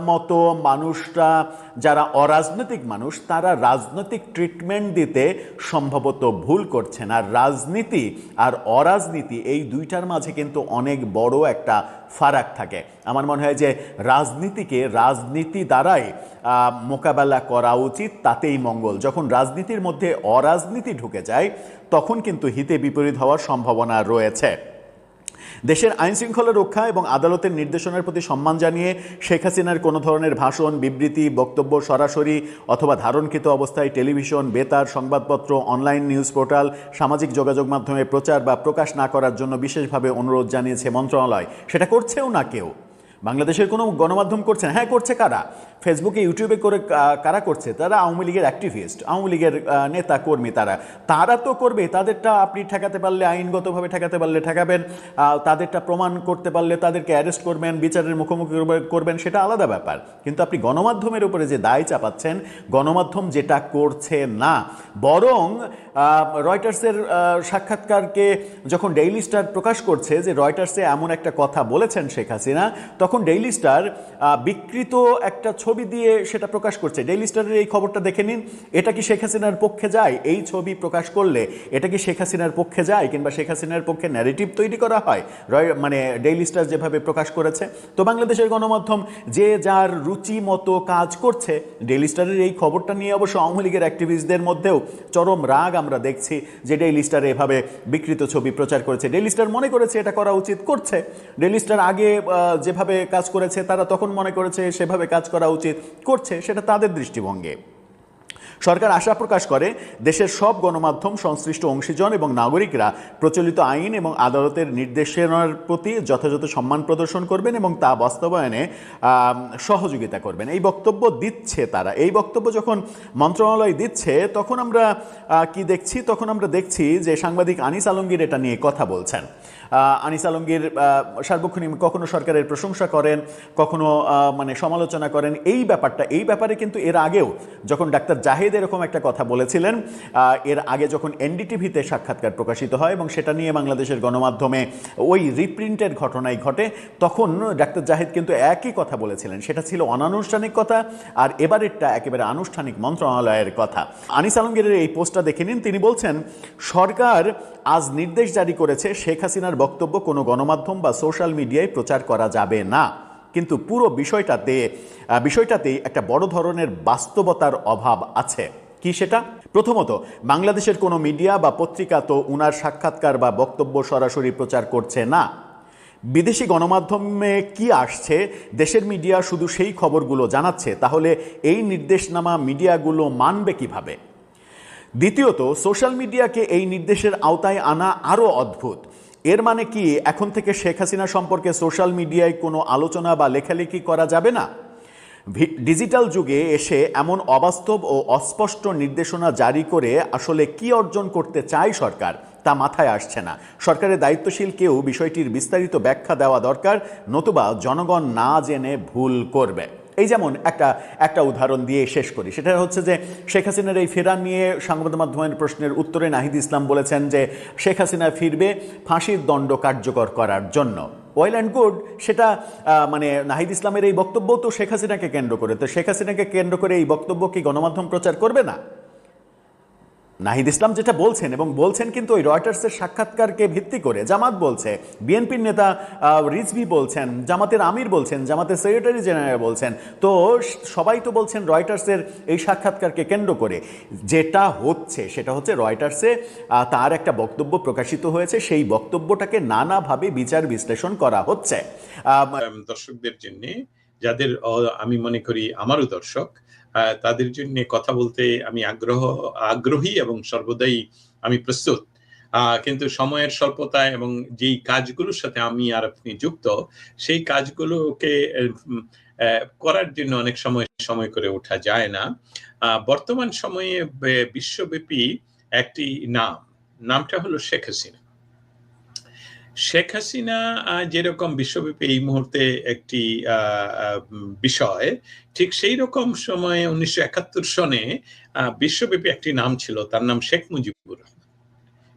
মতো মানুষরা যারা অরাজনৈতিক মানুষ, তারা রাজনৈতিক ট্রিটমেন্ট দিতে সম্ভবত ভুল করছেন। আর রাজনীতি আর অরাজনীতি এই দুইটার মাঝে কিন্তু অনেক বড় একটা ফারাক থাকে। আমার মনে হয় যে রাজনীতিকে রাজনীতি দ্বারাই মোকাবেলা করা উচিত, তাতেই মঙ্গল। যখন রাজনীতির মধ্যে অরাজনীতি ঢুকে যায় তখন কিন্তু হিতে বিপরীত হওয়ার সম্ভাবনা রয়েছে। দেশের আইনশৃঙ্খলা রক্ষা এবং আদালতের নির্দেশনার প্রতি সম্মান জানিয়ে শেখ হাসিনার কোনো ধরনের ভাষণ, বিবৃতি, বক্তব্য সরাসরি অথবা ধারণকৃত অবস্থায় টেলিভিশন, বেতার, সংবাদপত্র, অনলাইন নিউজ পোর্টাল, সামাজিক যোগাযোগ মাধ্যমে প্রচার বা প্রকাশ না করার জন্য বিশেষভাবে অনুরোধ জানিয়েছে মন্ত্রণালয়। সেটা করছেও না কেউ। বাংলাদেশের কোনো গণমাধ্যম করছে না। হ্যাঁ, করছে কারা? ফেসবুকে, ইউটিউবে করে কারা করছে? তারা আওয়ামী লীগের অ্যাক্টিভিস্ট, আওয়ামী লীগের নেতা কর্মী। তারা তো করবে। তাদেরটা আপনি ঠেকাতে পারলে, আইনগতভাবে ঠেকাতে পারলে ঠেকাবেন, তাদেরটা প্রমাণ করতে পারলে তাদেরকে অ্যারেস্ট করবেন, বিচারের মুখোমুখি করবেন, সেটা আলাদা ব্যাপার। কিন্তু আপনি গণমাধ্যমের উপরে যে দায় চাপাচ্ছেন, গণমাধ্যম যেটা করছে না, বরং রয়টার্সের সাক্ষাৎকারকে যখন ডেইলি স্টার প্রকাশ করছে যে রয়টার্সে এমন একটা কথা বলেছেন শেখ হাসিনা, তখন ডেইলি স্টার বিকৃত একটা ছবি দিয়ে সেটা প্রকাশ করছে। ডেইলি স্টারের এই খবরটা দেখে নিন, এটা কি শেখ হাসিনার পক্ষে যায়? এই ছবি প্রকাশ করলে এটা কি শেখ হাসিনার পক্ষে যায়, কিংবা শেখ হাসিনার পক্ষে ন্যারেটিভ তৈরি করা হয়? মানে ডেইলি স্টার যেভাবে প্রকাশ করেছে। তো বাংলাদেশের গণমাধ্যম যে যার রুচি মতো কাজ করছে। ডেইলি স্টারের এই খবরটা নিয়ে অবশ্য আওয়ামী লীগের অ্যাক্টিভিস্টদের মধ্যেও চরম রাগ আমরা দেখছি যে ডেইলি স্টার এভাবে বিকৃত ছবি প্রচার করেছে। ডেইলি স্টার মনে করেছে এটা করা উচিত, করছে। ডেইলি স্টার আগে যেভাবে কাজ করেছে, তারা তখন মনে করেছে সেভাবে কাজ করা উচিত, করছে। সেটা তাদের দৃষ্টিভঙ্গি। সরকার আশা প্রকাশ করে দেশের সব গণমাধ্যম, সংশ্লিষ্ট অংশীজন এবং নাগরিকরা প্রচলিত আইন এবং আদালতের নির্দেশনার প্রতি যথাযথ সম্মান প্রদর্শন করবেন এবং তা বাস্তবায়নে সহযোগিতা করবেন। এই বক্তব্য দিচ্ছে তারা। এই বক্তব্য যখন মন্ত্রণালয় দিচ্ছে, তখন আমরা কি দেখছি? তখন আমরা দেখছি যে সাংবাদিক আনিস আলমগীর এটা নিয়ে কথা বলছেন। আনিস আলমগীর সার্বক্ষণিক কখনো সরকারের প্রশংসা করেন, কখনো মানে সমালোচনা করেন। এই ব্যাপারে কিন্তু এর আগেও যখন ডাক্তার জাহেদ এরকম একটা কথা বলেছিলেন, এর আগে যখন এনডিটিভিতে সাক্ষাৎকার প্রকাশিত হয় এবং সেটা নিয়ে বাংলাদেশের গণমাধ্যমে ওই রিপ্রিন্টের ঘটনাই ঘটে, তখন ডাক্তার জাহেদ কিন্তু একই কথা বলেছিলেন। সেটা ছিল অনানুষ্ঠানিক কথা, আর এবারেরটা একেবারে আনুষ্ঠানিক মন্ত্রণালয়ের কথা। আনিস আলমগীরের এই পোস্টটা দেখে নিন। তিনি বলছেন, সরকার আজ নির্দেশ জারি করেছে শেখ হাসিনার বক্তব্য কোনো গণমাধ্যম বা সোশ্যাল মিডিয়ায় প্রচার করা যাবে না। কিন্তু পুরো বিষয়টাতেই একটা বড় ধরনের বাস্তবতার অভাব আছে। কি সেটা? প্রথমত, বাংলাদেশের কোনো মিডিয়া বা পত্রিকা তো উনার সাক্ষাৎকার বা বক্তব্য সরাসরি প্রচার করছে না। বিদেশি গণমাধ্যমে কি আসছে, দেশের মিডিয়া শুধু সেই খবরগুলো জানাচ্ছে। তাহলে এই নির্দেশনামা মিডিয়াগুলো মানবে কিভাবে? দ্বিতীয়ত, সোশ্যাল মিডিয়াকে এই নির্দেশের আওতায় আনা আরও অদ্ভুত। এর মানে কি এখন থেকে শেখ হাসিনা সম্পর্কে সোশ্যাল মিডিয়ায় কোনো আলোচনা বা লেখালেখি করা যাবে না? ডিজিটাল যুগে এসে এমন অবাস্তব ও অস্পষ্ট নির্দেশনা জারি করে আসলে কি অর্জন করতে চায় সরকার তা মাথায় আসছে না। সরকারের দায়িত্বশীল কেউ বিষয়টির বিস্তারিত ব্যাখ্যা দেওয়া দরকার, নতুবা জনগণ না জেনে ভুল করবে। এই যেমন একটা উদাহরণ দিয়ে শেষ করি, সেটা হচ্ছে যে শেখ হাসিনার এই ফেরা নিয়ে সংবাদ মাধ্যমের প্রশ্নের উত্তরে নাহিদ ইসলাম বলেছেন যে শেখ হাসিনা ফিরবে ফাঁসির দণ্ড কার্যকর করার জন্য। ওয়েল অ্যান্ড গুড, সেটা মানে নাহিদ ইসলামের এই বক্তব্য তো শেখ হাসিনাকে কেন্দ্র করে, তো শেখ হাসিনাকে কেন্দ্র করে এই বক্তব্য কি গণমাধ্যম প্রচার করবে না? নাহিদ ইসলাম যেটা বলছেন, এবং বলছেন কিন্তু ওই রয়টার্সের সাক্ষাৎকারকে ভিত্তি করে, জামাত বলছে, বিএনপির নেতা রিজভী বলছেন, জামাতের আমির বলছেন, জামাতের সেক্রেটারি জেনারেল বলছেন, তো সবাই তো বলছেন রয়টার্সের এই সাক্ষাৎকারকে কেন্দ্র করে। যেটা হচ্ছে সেটা হচ্ছে রয়টার্সে তার একটা বক্তব্য প্রকাশিত হয়েছে, সেই বক্তব্যটাকে নানাভাবে বিচার বিশ্লেষণ করা হচ্ছে। দর্শকদের জন্য, যাদের আমি মনে করি আমারও দর্শক, তাদের জন্য কথা বলতে আমি আগ্রহী এবং সর্বদাই আমি প্রস্তুত। কিন্তু সময়ের স্বল্পতায় এবং যেই কাজগুলোর সাথে আমি আর আপনি যুক্ত, সেই কাজগুলোকে করার জন্য অনেক সময় করে ওঠা যায় না। বর্তমান সময়ে বিশ্বব্যাপী একটি নামটা হলো শেখ হাসিনা। শেখ হাসিনা যেরকম বিশ্বব্যাপী এই মুহূর্তে একটি বিষয়, ঠিক সেই রকম সময়ে 1971 সনে বিশ্বব্যাপী একটি নাম ছিল, তার নাম শেখ মুজিবুর রহমান।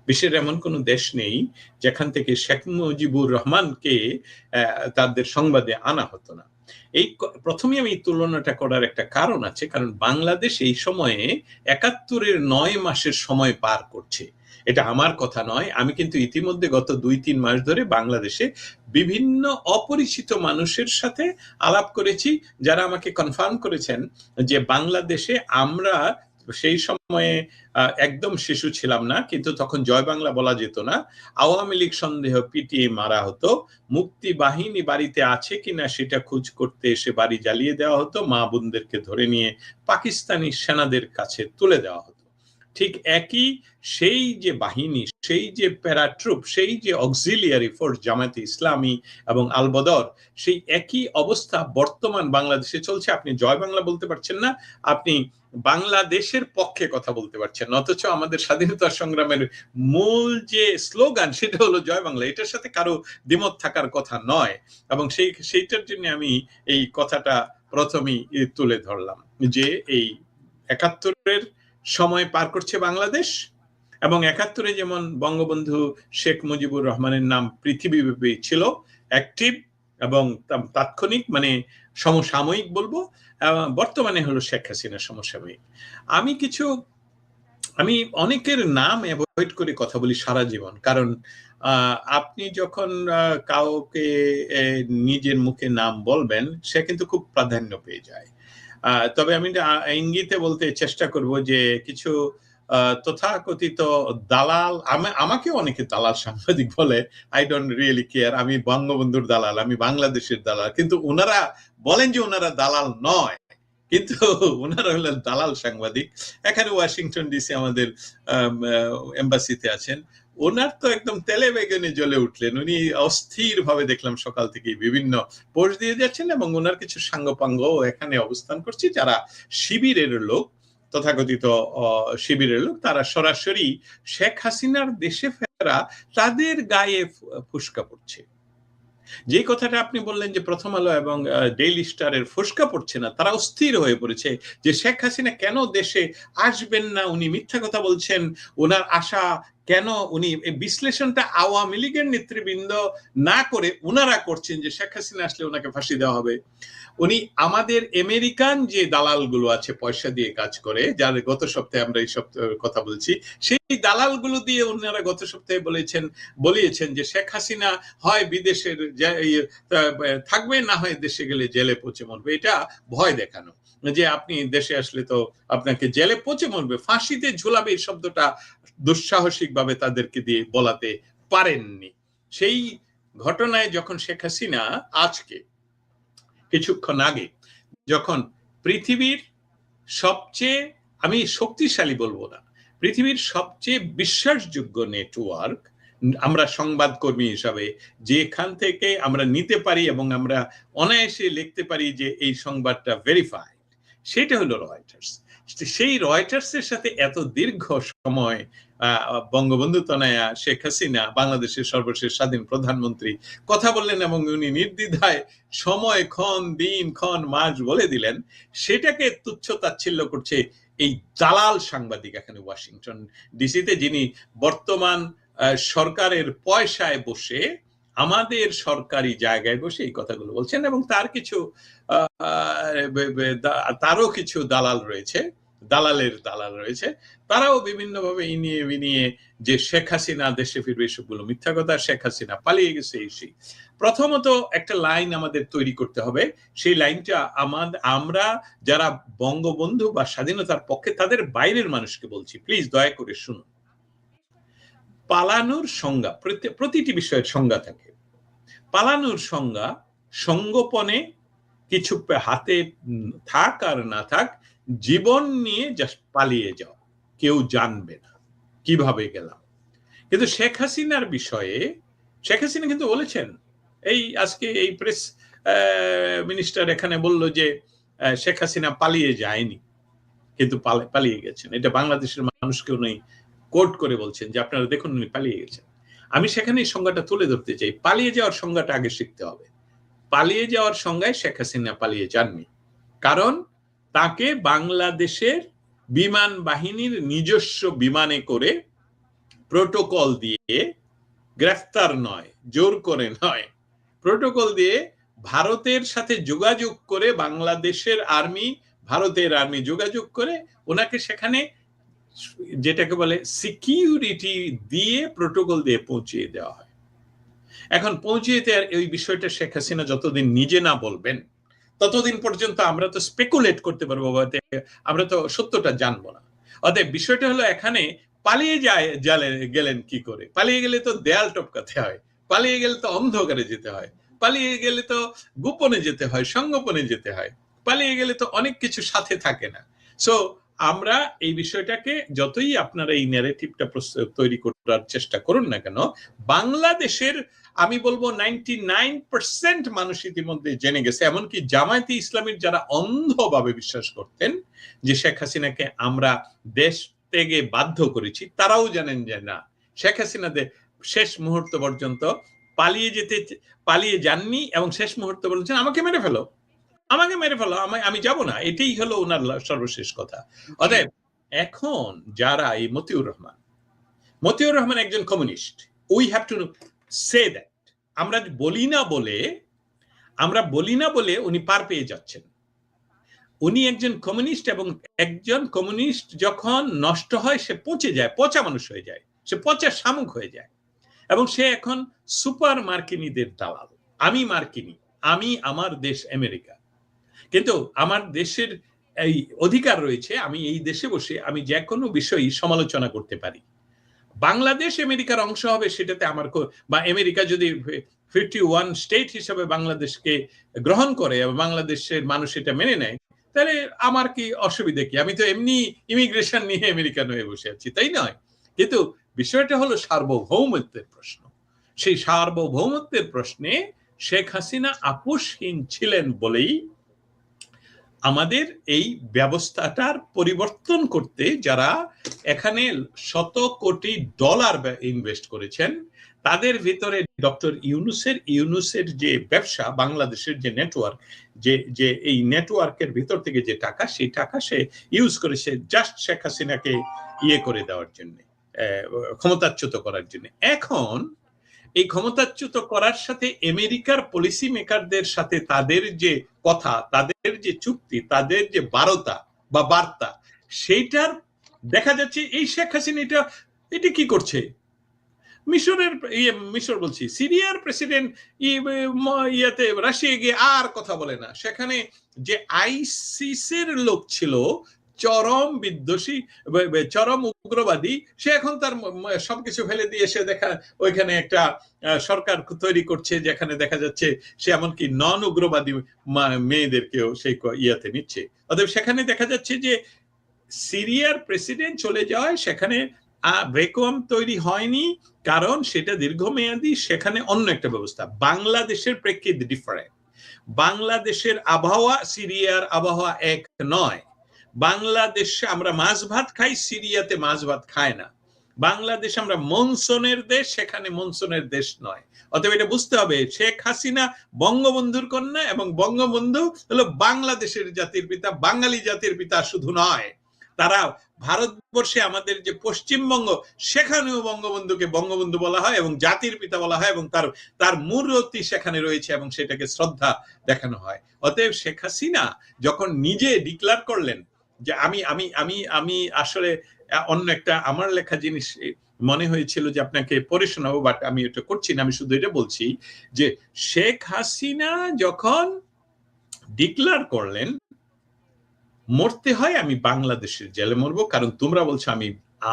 বিশ্বের এমন কোন দেশ নেই যেখান থেকে শেখ মুজিবুর রহমানকে তাদের সংবাদে আনা হতো না। এই প্রথমে আমি তুলনাটা করার একটা কারণ আছে, কারণ বাংলাদেশ এই সময়ে 71-এর 9 মাসের সময় পার করছে। এটা আমার কথা নয়, আমি কিন্তু ইতিমধ্যে গত 2-3 মাস ধরে বাংলাদেশে বিভিন্ন অপরিচিত মানুষের সাথে আলাপ করেছি, যারা আমাকে কনফার্ম করেছেন যে বাংলাদেশে আমরা সেই সময়ে একদম শিশু ছিলাম না, কিন্তু তখন জয় বাংলা বলা যেত না, আওয়ামী লীগ সন্দেহ পিটিয়ে মারা হতো, মুক্তি বাহিনী বাড়িতে আছে কিনা সেটা খোঁজ করতে এসে বাড়ি জ্বালিয়ে দেওয়া হতো, মা বোনদেরকে ধরে নিয়ে পাকিস্তানি সেনাদের কাছে তুলে দেওয়া হতো। ঠিক একই সেই যে বাহিনী, সেই যে প্যারাট্রুপ, সেই যে অক্সিলিয়ারি ফোর্স জামায়াতে ইসলামী এবং আল বদর, সেই একই অবস্থা বর্তমান বাংলাদেশে চলছে। আপনি জয় বাংলা বলতে পারছেন না, আপনি বাংলাদেশের পক্ষে কথা বলতে পারছেন, অথচ আমাদের স্বাধীনতা সংগ্রামের মূল যে স্লোগান সেটা হলো জয় বাংলা। এটার সাথে কারো দ্বিমত থাকার কথা নয়, এবং সেইটার জন্য আমি এই কথাটা প্রথমেই তুলে ধরলাম যে এই 71-এর সময় পার করছে বাংলাদেশ, এবং 71-এ যেমন বঙ্গবন্ধু শেখ মুজিবুর রহমানের নাম পৃথিবীব্যাপী ছিল অ্যাক্টিভ এবং তাৎক্ষণিক, মানে সমসাময়িক বলবো, বর্তমানে হলো শেখ হাসিনা সমসাময়িক। আমি অনেকের নাম অ্যাভয়েড করে কথা বলি সারা জীবন, কারণ আপনি যখন কাউকে নিজের মুখে নাম বলবেন, সে কিন্তু খুব প্রাধান্য পেয়ে যায়। তবে আমি ইঙ্গিতে বলতে চেষ্টা করব যে কিছু তথাকথিত দালাল, আমাকে অনেকে দালাল সাংবাদিক বলে, আই ডোন্ট রিয়েলি কেয়ার, আমি বঙ্গবন্ধুর দালাল, আমি বাংলাদেশের দালাল, কিন্তু ওনারা বলেন যে ওনারা দালাল নয়, কিন্তু ওনারা হলেন দালাল সাংবাদিক। এখানে ওয়াশিংটন ডিসি আমাদের এম্বাসিতে আছেন, ওনার তো একদম তেলে বেগুনে জ্বলে উঠলেন, উনি অস্থির ভাবে দেখলাম সকাল থেকে বিভিন্ন পোস্ট দিয়ে যাচ্ছেন, এবং ওনার কিছু সাঙ্গপাঙ্গ এখানে অবস্থান করছে যারা শিবিরের লোক, তথাকথিত শিবিরের লোক, তারা সরাসরি শেখ হাসিনার দেশে ফেরা তাদের গায়ে ফুসকা পড়ছে। যে কথাটা আপনি বললেন যে প্রথম আলো এবং ডেইলি স্টারের ফুসকা পড়ছে না, তারা অস্থির হয়ে পড়েছে যে শেখ হাসিনা কেন দেশে আসবেন না, উনি মিথ্যা কথা বলছেন, ওনার আশা কেন, উনি এই বিশ্লেষণটা আওয়ামী লীগের নেতৃবৃন্দ না করে ওনারা করছেন যে শেখ হাসিনা আসলে ওনাকে ফাঁসি দেওয়া হবে। উনি আমাদের আমেরিকান যে দালালগুলো আছে পয়সা দিয়ে কাজ করে, যার গত সপ্তাহে আমরা এই কথা বলছি, সেই দালালগুলো দিয়ে ওনারা গত সপ্তাহে বলিয়েছেন যে শেখ হাসিনা হয় বিদেশের থাকবে, না হয় দেশে গেলে জেলে পচে মরবে। এটা ভয় দেখানো, যে আপনি দেশে আসলে তো আপনাকে জেলে পচে মরবে, ফাঁসিতে ঝুলাবে, এই শব্দটা দুঃসাহসিক ভাবে তাদেরকে দিয়ে বলাতে পারেননি। সেই ঘটনায় যখন শেখ হাসিনা আজকে কিছুক্ষণ আগে যখন পৃথিবীর সবচেয়ে, আমি শক্তিশালী বলবো না, পৃথিবীর সবচেয়ে বিশ্বাসযোগ্য নেটওয়ার্ক আমরা সংবাদকর্মী হিসাবে যেখান থেকে আমরা নিতে পারি এবং আমরা অনায়াসে লিখতে পারি যে এই সংবাদটা ভেরিফাইড, সেটা হলো রয়টার্স। সেই রয়টার্সের সাথে এত দীর্ঘ সময় বঙ্গবন্ধু তনয়া শেখ হাসিনা, বাংলাদেশের সর্বশেষ স্বাধীন প্রধানমন্ত্রী, কথা বললেন এবং উনি নির্দ্বিধায় সময়, ক্ষণ, দিন, ক্ষণ, মাস বলে দিলেন। সেটাকে তুচ্ছ তাচ্ছিল্য করছে এই দালাল সাংবাদিক এখানে ওয়াশিংটন ডিসিতে, যিনি বর্তমান সরকারের পয়সায় বসে আমাদের সরকারি জায়গায় বসে এই কথাগুলো বলছেন। এবং তারও কিছু দালাল রয়েছে, দালাল রয়েছে, তারাও বিভিন্নভাবে ইনিয়ে যে শেখ হাসিনা দেশে ফিরবে, সবগুলো মিথ্যা কথা, শেখ হাসিনা পালিয়ে গেছে। সেই প্রথমত একটা লাইন আমাদের তৈরি করতে হবে। সেই লাইনটা আমরা যারা বঙ্গবন্ধু বা স্বাধীনতার পক্ষে, তাদের বাইরের মানুষকে বলছি, প্লিজ দয়া করে শুনুন। পালানোর সংজ্ঞা, প্রতিটি বিষয়ের সংজ্ঞা থাকে। পালানোর সংজ্ঞা সঙ্গোপনে কিছু হাতে থাক আর না থাক, জীবন নিয়ে জাস্ট পালিয়ে যাও, কেউ জানবে না কিভাবে গেলাম। কিন্তু শেখ হাসিনার বিষয়ে শেখ হাসিনা কিন্তু বলেছেন, এই আজকে এই প্রেস মিনিস্টার এখানে বলল যে শেখ হাসিনা পালিয়ে যায়নি, কিন্তু পালিয়ে গেছেন। এটা বাংলাদেশের মানুষকে উনি কোট করে বলছেন যে আপনারা দেখুন উনি পালিয়ে গেছেন। আমি সেখানে এই সংজ্ঞাটা তুলে ধরতে চাই। পালিয়ে যাওয়ার সংজ্ঞাটা আগে শিখতে হবে। পালিয়ে যাওয়ার সংজ্ঞায় শেখ হাসিনা পালিয়ে যাননি, কারণ তাকে বাংলাদেশের বিমান বাহিনীর নিজস্ব বিমানে করে প্রোটোকল দিয়ে, গ্রেফতার নয়, জোর করে নয়, প্রোটোকল দিয়ে ভারতের সাথে যোগাযোগ করে, বাংলাদেশের আর্মি, ভারতের আর্মি যোগাযোগ করে ওনাকে সেখানে যেটাকে বলে সিকিউরিটি দিয়ে, প্রোটোকল দিয়ে পৌঁছিয়ে দেওয়া হয়। এখন পৌঁছিয়ে দেওয়ার এই বিষয়টা শেখ হাসিনা যতদিন নিজে না বলবেন, ততদিন পর্যন্ত আমরা তো স্পেকুলেট করতে পারবো, আমরা তো সত্যটা জানবো না। অতএব বিষয়টা হলো, এখানে পালিয়ে গেলেন কি করে? পালিয়ে গেলে তো দেয়াল টপকাতে হয়, পালিয়ে গেলে তো অন্ধকারে যেতে হয়, পালিয়ে গেলে তো গোপনে যেতে হয়, সংগোপনে যেতে হয়, পালিয়ে গেলে তো অনেক কিছু সাথে থাকে না। সো আমরা এই বিষয়টাকে, যতই আপনারা এই ন্যারেটিভটা তৈরি করার চেষ্টা করুন না কেন, বাংলাদেশের আমি বলবো 99% মানুষ ইতিমধ্যে জেনে গেছে। এমনকি জামায়াতে ইসলামীর যারা অন্ধভাবে বিশ্বাস করতেন যে শেখ হাসিনাকে আমরা দেশ থেকে বাধ্য করেছি, তারাও জানেন যে না, শেখ হাসিনা শেষ মুহূর্ত পর্যন্ত পালিয়ে যাননি, এবং শেষ মুহূর্তে বলছেন আমাকে মেরে ফেলো, আমি যাব না। এটাই হলো ওনার সর্বশেষ কথা। অতএব এখন যারা এই মতিউর রহমান একজন communist, we have to say that. আমরা বলি না বলে উনি পার পেয়ে যাচ্ছেন। উনি একজন কমিউনিস্ট, এবং একজন কমিউনিস্ট যখন নষ্ট হয়, সে পচে যায়, পচা মানুষ হয়ে যায়, সে পচা শামুক হয়ে যায়, এবং সে এখন সুপার মার্কিনীদের দালাল। আমি মার্কিনী, আমি আমার দেশ আমেরিকা, কিন্তু আমার দেশের এই অধিকার রয়েছে, আমি এই দেশে বসে আমি যে কোনো বিষয়ই সমালোচনা করতে পারি। বাংলাদেশ আমেরিকার অংশ হবে সেটাতে আমার, বা আমেরিকা যদি 51 স্টেট হিসেবে বাংলাদেশকে গ্রহণ করে এবং বাংলাদেশের মানুষ এটা মেনে নেয়, তাহলে আমার কি অসুবিধা কি? আমি তো এমনি ইমিগ্রেশন নিয়ে আমেরিকান হয়ে বসে আছি, তাই নয়? কিন্তু বিষয়টা হলো সার্বভৌমত্বের প্রশ্ন। সেই সার্বভৌমত্বের প্রশ্নে শেখ হাসিনা আপোষহীন ছিলেন বলেই আমাদের এই ব্যবস্থাটার পরিবর্তন করতে যারা এখানে শত কোটি ডলার ইনভেস্ট করেছেন, তাদের ভিতরে ডক্টর ইউনূসের যে ব্যবসা, বাংলাদেশের যে নেটওয়ার্ক, যে এই নেটওয়ার্কের ভিতর থেকে যে টাকা, সেই টাকা সে ইউজ করেছে জাস্ট শেখ হাসিনাকে করে দেওয়ার জন্য, ক্ষমতাচ্যুত করার জন্য। এখন এই ক্ষমতাচ্যুত করার সাথে আমেরিকার পলিসি মেকারদের সাথে তাদের যে কথা, তাদের যে চুক্তি, তাদের যে বার্তা, সেইটার দেখা যাচ্ছে এই শেখ হাসিনা এটা কি করছে? মিশর বলছি, সিরিয়ার প্রেসিডেন্ট রাশিয়া গিয়ে আর কথা বলে না। সেখানে যে আইসিসের লোক ছিল, চরম বিদ্বেষী, চরম উগ্রবাদী, সে এখন তার সবকিছু ফেলে দিয়ে সে ওইখানে একটা সরকার তৈরি করছে, যেখানে দেখা যাচ্ছে সে এমনকি নন উগ্রবাদী মেয়েদেরকেও সেই নিচ্ছে। অতএব সেখানে দেখা যাচ্ছে যে সিরিয়ার প্রেসিডেন্ট চলে যাওয়ায় সেখানে ভ্যাকুয়াম তৈরি হয়নি, কারণ সেটা দীর্ঘমেয়াদী, সেখানে অন্য একটা ব্যবস্থা। বাংলাদেশের প্রেক্ষিত ডিফারেন্ট। বাংলাদেশের আবহাওয়া সিরিয়ার আবহাওয়া এক নয়। বাংলাদেশে আমরা মাছ ভাত খাই, সিরিয়াতে মাছ ভাত খায় না। বাংলাদেশ আমরা মনসুনের দেশ, সেখানে মনসুনের দেশ নয়। অতএব এটা বুঝতে হবে, শেখ হাসিনা বঙ্গবন্ধুর কন্যা, এবং বঙ্গবন্ধু হলো বাংলাদেশের জাতির পিতা, বাঙালি জাতির পিতা শুধু নয়। তারা ভারতবর্ষে আমাদের যে পশ্চিমবঙ্গ, সেখানেও বঙ্গবন্ধুকে বঙ্গবন্ধু বলা হয় এবং জাতির পিতা বলা হয়, এবং তার মূর্তি সেখানে রয়েছে এবং সেটাকে শ্রদ্ধা দেখানো হয়। অতএব শেখ হাসিনা যখন নিজে ডিক্লার করলেন যে আমি আমি আমি আমি আসলে অন্য একটা আমার লেখা জিনিস মনে হয়েছিল যে আপনাকে পড়ে শোনাবো, বাট আমি এটা করছি না, আমি শুধু এটা বলছি যে শেখ হাসিনা যখন ডিক্লার করলেন মরতে হয় আমি বাংলাদেশের জেলে মরবো, কারণ তোমরা বলছো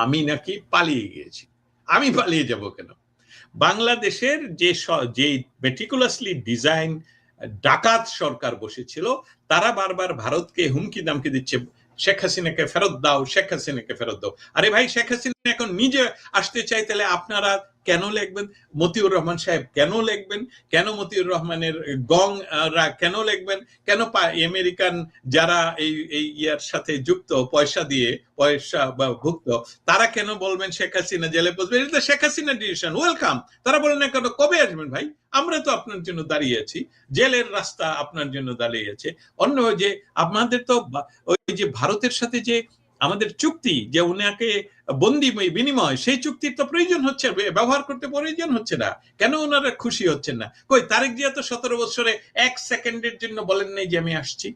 আমি নাকি পালিয়ে গিয়েছি। আমি পালিয়ে যাব কেন? বাংলাদেশের যে মেটিকুলাসলি ডিজাইন ডাকাত সরকার বসেছিল, তারা বারবার ভারতকে হুমকি দামকি দিচ্ছে, শেখ হাসিনাকে ফেরত দাও, শেখ হাসিনাকে ফেরত দাও। আরে ভাই, শেখ হাসিনা এখন নিজে আসতে চাই, তাহলে আপনারা কেন লিখবেন? মতিউর রহমান সাহেব কেন লিখবেন? কেন মতিউর রহমানের গংরা কেন লিখবেন? কেন আমেরিকান যারা এই ইয়ার সাথে যুক্ত, পয়সা বা ভুক্ত, তারা কেন বলবেন শেখ হাসিনা জেলে বসবে? এটা তো শেখ হাসিনা ডিসিশন, ওয়েলকাম। তারা বলেন না কেন কবে আসবেন ভাই? আমরা তো আপনার জন্য দাঁড়িয়ে আছি, জেলের রাস্তা আপনার জন্য দাঁড়িয়ে আছে। অন্য যে আমাদের তো ওই যে ভারতের সাথে যে আমাদের চুক্তি, যে উনাকে বন্দি বিনিময়, সেই চুক্তির তো প্রয়োজন হচ্ছে, ব্যবহার করতে প্রয়োজন হচ্ছে না। কেন ওনারা খুশি হচ্ছেন না? কই তারেক জিয়া তো 17 বছরে 1 সেকেন্ডের জন্য বলেন নাই যে আমি আসছি।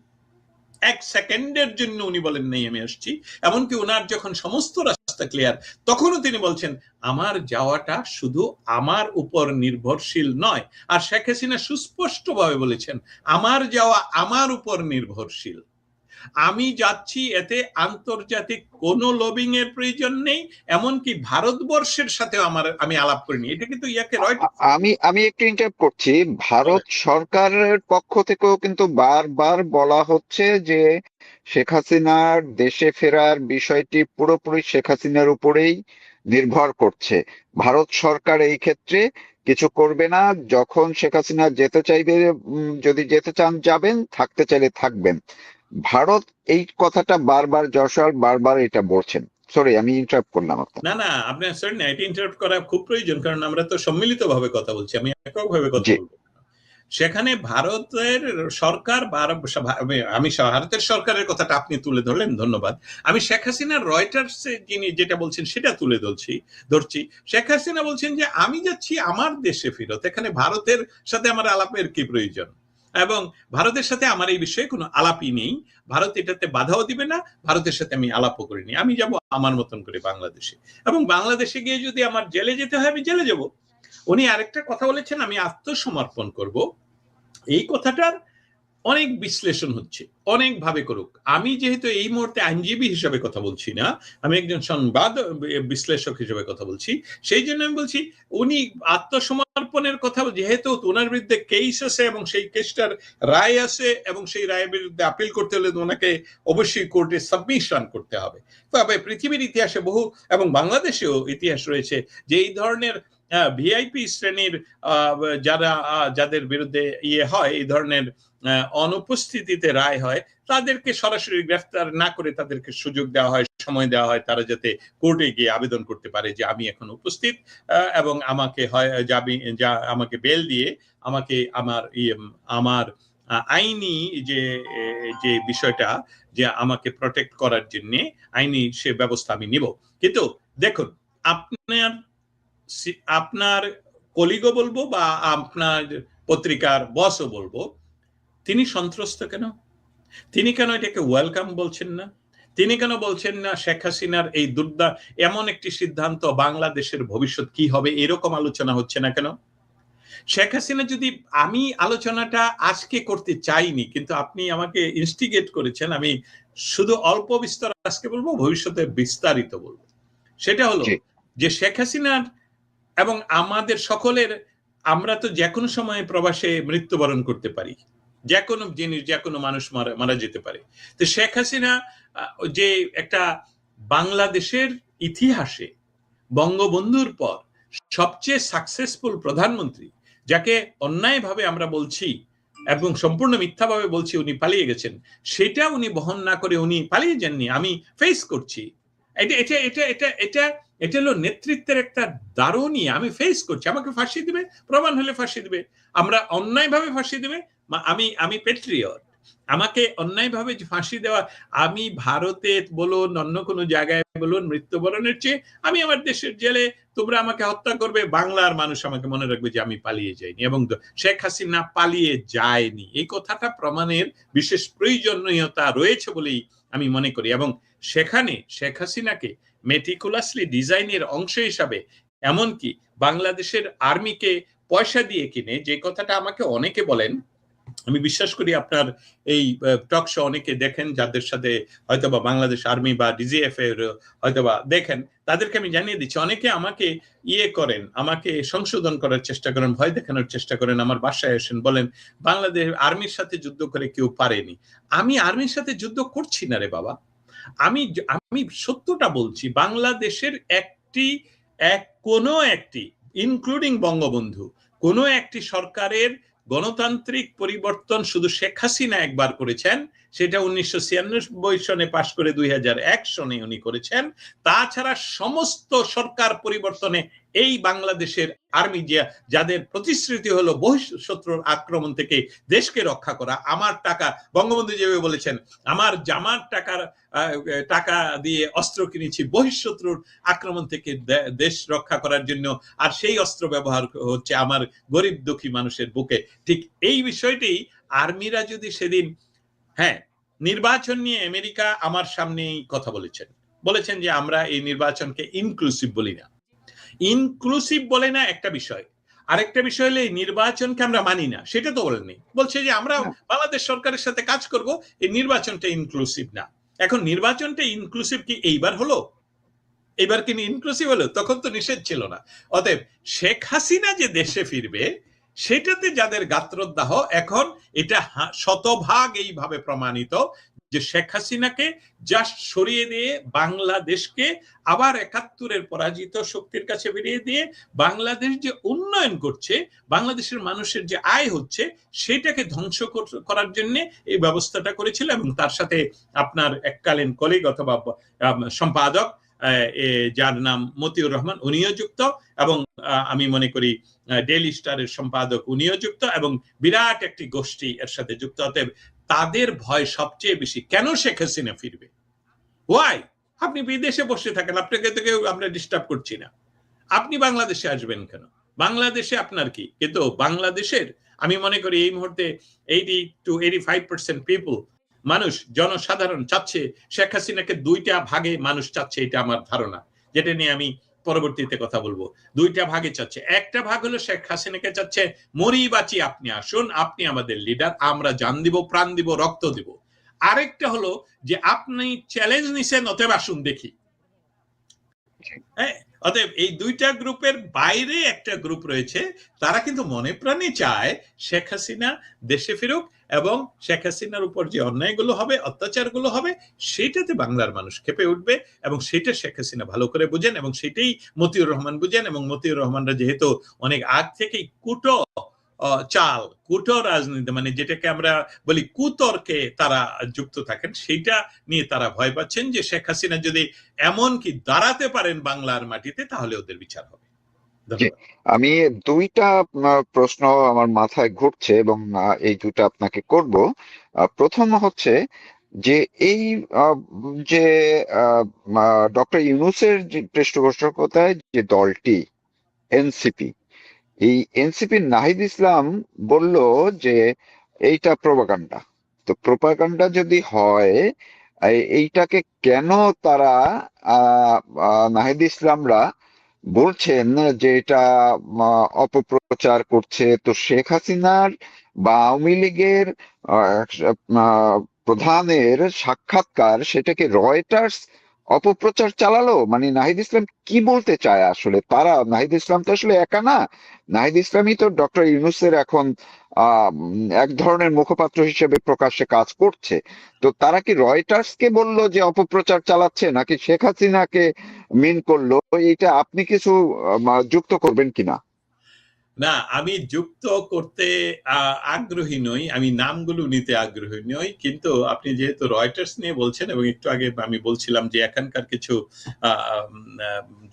1 সেকেন্ডের জন্য উনি বলেন নাই আমি আসছি। এমনকি ওনার যখন সমস্ত রাস্তা ক্লিয়ার, তখনও তিনি বলছেন আমার যাওয়াটা শুধু আমার উপর নির্ভরশীল নয়। আর শেখ হাসিনা সুস্পষ্টভাবে বলেছেন আমার যাওয়া আমার উপর নির্ভরশীল। আমি যাচ্ছি, এতে আন্তর্জাতিক কোনো লবিং এর প্রয়োজন নেই, এমনকি ভারতবর্ষের সাথে আমি আলাপ করিনি। এটা কিন্তু ইয়াকে আমি একটু ইন্টারাপ্ট করছি। ভারত সরকারের পক্ষ থেকেও কিন্তু বারবার বলা হচ্ছে যে শেখ হাসিনার দেশে ফেরার বিষয়টি পুরোপুরি শেখ হাসিনার উপরেই নির্ভর করছে। ভারত সরকার এই ক্ষেত্রে কিছু করবে না। যখন শেখ হাসিনা যেতে চাইবে, যদি যেতে চান যাবেন, থাকতে চাইলে থাকবেন। ভারত এই কথাটা বারবার, যশোর বারবার এটা বলছেন। সরি, আমি ইন্টারাপ্ট করলাম আপনাকে। না, আপনার সরি না, এটা ইন্টারাপ্ট করা খুব প্রয়োজন, কারণ আমরা তো সম্মিলিতভাবে কথা বলছি, আমি এককভাবে কথা বলবো। সেখানে ভারতের সরকার, আমি ভারতের সরকারের কথাটা আপনি তুলে ধরলেন, ধন্যবাদ। আমি শেখ হাসিনার রয়টার্স যিনি যেটা বলছেন সেটা তুলে ধরছি। শেখ হাসিনা বলছেন যে আমি যাচ্ছি আমার দেশে ফেরত, এখানে ভারতের সাথে আমার আলাপের কি প্রয়োজন, এবং ভারতের সাথে আমার এই বিষয়ে কোনো আলাপই নেই। ভারত এটাতে বাধাও দিবে না, ভারতের সাথে আমি আলাপও করিনি। আমি যাব আমার মতন করে বাংলাদেশে, এবং বাংলাদেশে গিয়ে যদি আমার জেলে যেতে হয় আমি জেলে যাব। উনি আরেকটা কথা বলেছেন, আমি আত্মসমর্পণ করব। এই কথাটার অনেক বিশ্লেষণ হচ্ছে, অনেক ভাবে করুক। আমি যেহেতু এই মুহূর্তে আইনজীবী হিসেবে কথা বলছি না, আমি একজন সংবাদ বিশ্লেষক হিসেবে কথা বলছি, সেই জন্য আমি বলছি উনি আত্মসমর্পণের কথা, যেহেতু ওনার বিরুদ্ধে কেস আছে এবং সেই কেসটার রায় আছে, এবং সেই রায়ের বিরুদ্ধে আপিল করতে হলে ওনাকে অবশ্যই কোর্টে সাবমিশন করতে হবে। তবে পৃথিবীর ইতিহাসে বহু, এবং বাংলাদেশেও ইতিহাস রয়েছে যে এই ধরনের ভিআইপি শ্রেণীর যাদের বিরুদ্ধে হয়, এই ধরনের অনুপস্থিতিতে রায় হয়, তাদেরকে সরাসরি গ্রেফতার না করে তাদেরকে সুযোগ দেওয়া হয়, সময় দেওয়া হয়, তারা যাতে কোর্টে গিয়ে আবেদন করতে পারে যে আমি এখন উপস্থিত, এবং আমাকে আমাকে বেল দিয়ে আমাকে আমার আইনি যে বিষয়টা, যে আমাকে প্রটেক্ট করার জন্য আইনি সে ব্যবস্থা আমি নিব। কিন্তু দেখুন, আপনার কলিগও বলবো বা আপনার পত্রিকার বসও বলবো, তিনি সন্ত্রস্ত কেন? তিনি কেন এটাকে ওয়েলকাম বলছেন না? তিনি কেন বলছেন না শেখ হাসিনার এই এমন একটি সিদ্ধান্ত, বাংলাদেশের ভবিষ্যৎ কি হবে, এরকম আলোচনা হচ্ছে না কেন? শেখ হাসিনা যদি, আমি আলোচনাটা আজকে করতে চাইনি, কিন্তু আপনি আমাকে ইনস্টিগেট করেছেন, আমি শুধু অল্প বিস্তার আজকে বলবো, ভবিষ্যতে বিস্তারিত বলবো। সেটা হলো যে শেখ হাসিনার এবং আমাদের সকলের, আমরা তো যে কোনো সময় প্রবাসে মৃত্যুবরণ করতে পারি, যে কোনো জিনিস, যে কোনো মানুষ মারা যেতে পারে। তো শেখ হাসিনা যে একটা বাংলাদেশের ইতিহাসে বঙ্গবন্ধুর পর সবচেয়ে সাকসেসফুল প্রধানমন্ত্রী, যাকে অন্যায়ভাবে আমরা বলছি এবং সম্পূর্ণ মিথ্যাভাবে বলছি উনি পালিয়ে গেছেন, সেটা উনি বহন না করে উনি পালিয়ে যাননি। আমি ফেস করছি এটা এটা এটা এটা এটা এটা হলো নেতৃত্বের একটা দারুণই। আমি ফেস করছি, আমাকে ফাঁসি দিবে, প্রমাণ হলে ফাঁসি দিবে, আমরা অন্যায়ভাবে ফাঁসি দিবে, আমি পেট্রিয়ট, আমাকে অন্যায়ভাবে ফাঁসি দেওয়া, আমি ভারতে বলুন অন্য কোনো জায়গায় বলুন মৃত্যুবরণের চেয়ে আমি আমার দেশের জেলে, তোমরা আমাকে হত্যা করবে, বাংলার মানুষ আমাকে মনে রাখবে যে আমি পালিয়ে যাইনি। এবং শেখ হাসিনা পালিয়ে যায়নি, এই কথাটা প্রমাণের বিশেষ প্রয়োজনীয়তা রয়েছে বলেই আমি মনে করি। এবং সেখানে শেখ হাসিনাকে মেটিকুলাসলি ডিজাইনের অংশ হিসাবে এমনকি বাংলাদেশের আর্মিকে পয়সা দিয়ে কিনে, যে কথাটা আমাকে অনেকে বলেন, আমি বিশ্বাস করি আপনার এই টক শো অনেকে দেখেন যাদের সাথে হয়তোবা বাংলাদেশ আর্মি বা ডিজিএফ এর হয়তোবা দেখেন, তাদেরকে আমি জানিয়ে দিচ্ছি, অনেকে আমাকে করেন, আমাকে সংশোধন করার চেষ্টা করেন, ভয় দেখানোর চেষ্টা করেন, আমার বাসায় আসেন, বলেন বাংলাদেশ আর্মির সাথে যুদ্ধ করে কেউ পারেনি। আমি আর্মির সাথে যুদ্ধ করছি না রে বাবা, আমি সত্যটা বলছি। বাংলাদেশের কোনো একটি ইনক্লুডিং বঙ্গবন্ধু, কোনো একটি সরকারের গণতান্ত্রিক পরিবর্তন শুধু শেখ হাসিনা একবার করেছেন, সেটা 1996 সনে পাশ করে 2001 সনে উনি করেছেন। তাছাড়া সমস্ত সরকার পরিবর্তনে এই বাংলাদেশের আর্মি যাদের প্রতিশ্রুতি হলো বহিঃশত্রুর আক্রমণ থেকে দেশকে রক্ষা করা, আমার টাকা, বঙ্গবন্ধু যেভাবে বলেছেন, আমার জামার টাকা দিয়ে অস্ত্র কিনেছি বহিঃশত্রুর আক্রমণ থেকে দেশ রক্ষা করার জন্য, আর সেই অস্ত্র ব্যবহার হচ্ছে আমার গরিব দুঃখী মানুষের বুকে। ঠিক এই বিষয়টি আর্মিরা যদি সেদিন, হ্যাঁ, নির্বাচন নিয়ে আমেরিকা আমার সামনেই কথা বলেছেন যে আমরা এই নির্বাচনকে ইনক্লুসিভ বলি না। ইনক্লুসিভ বলে না একটা বিষয়, আরেকটা বিষয় হলে নির্বাচনকে আমরা মানি না, সেটা তো বলেননি। বলছে যে আমরা বাংলাদেশ সরকারের সাথে কাজ করব, এই নির্বাচনটা ইনক্লুসিভ না। এখন নির্বাচনটা ইনক্লুসিভ কি এইবার হলো? এবার কি ইনক্লুসিভ হলো? তখন তো নিষেধ ছিল না। অতএব শেখ হাসিনা যে দেশে ফিরবে, সেটাতে যাদের গাত্রদাহ, এখন এটা শতভাগ এইভাবে প্রমাণিত যে শেখ হাসিনাকে জাস্ট সরিয়ে দিয়ে বাংলাদেশকে আবার 71-এর পরাজিত শক্তির কাছে ফিরিয়ে দিয়ে বাংলাদেশ যে উন্নয়ন করছে, বাংলাদেশের মানুষের যে আয় হচ্ছে, সেটাকে ধ্বংস করার জন্য এই ব্যবস্থাটা করেছিল। এবং তার সাথে আপনার এককালীন কলিগ অথবা সম্পাদক যার নাম মতিউর রহমান, উনিও যুক্ত, এবং আমি মনে করি ডেইলি স্টারের সম্পাদক উনিও যুক্ত, এবং বিরাট একটি গোষ্ঠী এর সাথে যুক্ত। অতএব তাদের ভয় সবচেয়ে বেশি, কেন শেখ হাসিনা ফিরবে? ওয়াই? আপনি বিদেশে বসে থাকেন, আপনাকে তো কেউ আমরা ডিস্টার্ব করছি না, আপনি বাংলাদেশে আসবেন কেন? বাংলাদেশে আপনার কি? কিন্তু বাংলাদেশের আমি মনে করি এই মুহূর্তে 80 to 85% পিপল, মানুষ, জনসাধারণ চাচ্ছে শেখ হাসিনাকে দুইটা ভাগে মানুষ চাচ্ছে, এটা আমার ধারণা, যেটা নিয়ে আমি পরবর্তীতে কথা বলবো। দুইটা ভাগে চাচ্ছে। একটা ভাগ হলো শেখ হাসিনাকে চাচ্ছে মরি বাঁচি আপনি আসুন, আপনি আমাদের লিডার, আমরা জান দিব, প্রাণ দিব, রক্ত দিব। আরেকটা হলো যে আপনি চ্যালেঞ্জ নিছেন, অতএব আসুন দেখি। হ্যাঁ, অতএব এই দুইটা গ্রুপের বাইরে একটা গ্রুপ রয়েছে, তারা কিন্তু মনে প্রাণে চায় শেখ হাসিনা দেশে ফিরুক, এবং শেখ হাসিনার উপর যে অন্যায়গুলো হবে, অত্যাচারগুলো হবে, সেটাতে বাংলার মানুষ খেপে উঠবে, এবং সেটা শেখ হাসিনা ভালো করে বুঝেন, এবং সেটাই মতিউর রহমান বুঝেন। এবং মতিউর রহমানরা যেহেতু অনেক আগ থেকেই কুটো রাজনীতি, মানে যেটাকে আমরা বলি কুতর্কে তারা যুক্ত থাকেন, সেইটা নিয়ে তারা ভয় পাচ্ছেন যে শেখ হাসিনা যদি এমন কি দাঁড়াতে পারেন বাংলার মাটিতে, তাহলে ওদের বিচার হবে। আমি দুইটা প্রশ্ন আমার মাথায় ঘুরছে এবং এই দুইটা আপনাকে করব। প্রথম হচ্ছে যে এই যে ডক্টর ইউনূসের যে পৃষ্ঠপোষকতায় যে দলটি এনসিপি, এই এনসিপির নাহিদ ইসলাম বলল যে এইটা প্রোপাগান্ডা। তো প্রোপাগান্ডা যদি হয়, এইটাকে কেন তারা নাহিদ ইসলামরা বলছেন যে এটা অপপ্রচার করছে? তো শেখ হাসিনার বা আওয়ামী লীগের প্রধানের সাক্ষাৎকার, সেটাকে রয়টার্স অপপ্রচার চালালো, মানে নাহিদ ইসলাম কি বলতে চায় আসলে? তারা, নাহিদ ইসলাম তো আসলে একা না, নাহিদ ইসলামই তো ডক্টর ইউনূসের এখন এক ধরনের মুখপাত্র হিসেবে প্রকাশ্যে কাজ করছে। তো তারা কি রয়টার্সকে বললো যে অপপ্রচার চালাচ্ছে, নাকি শেখ হাসিনাকে মিন করলো? এইটা আপনি কিছু যুক্ত করবেন কিনা? না, আমি যুক্ত করতে আগ্রহী নই, আমি নামগুলো নিতে আগ্রহী নই, কিন্তু আপনি যেহেতু রয়টার্স নিয়ে বলছেন এবং একটু আগে আমি বলছিলাম যে এখানকার কিছু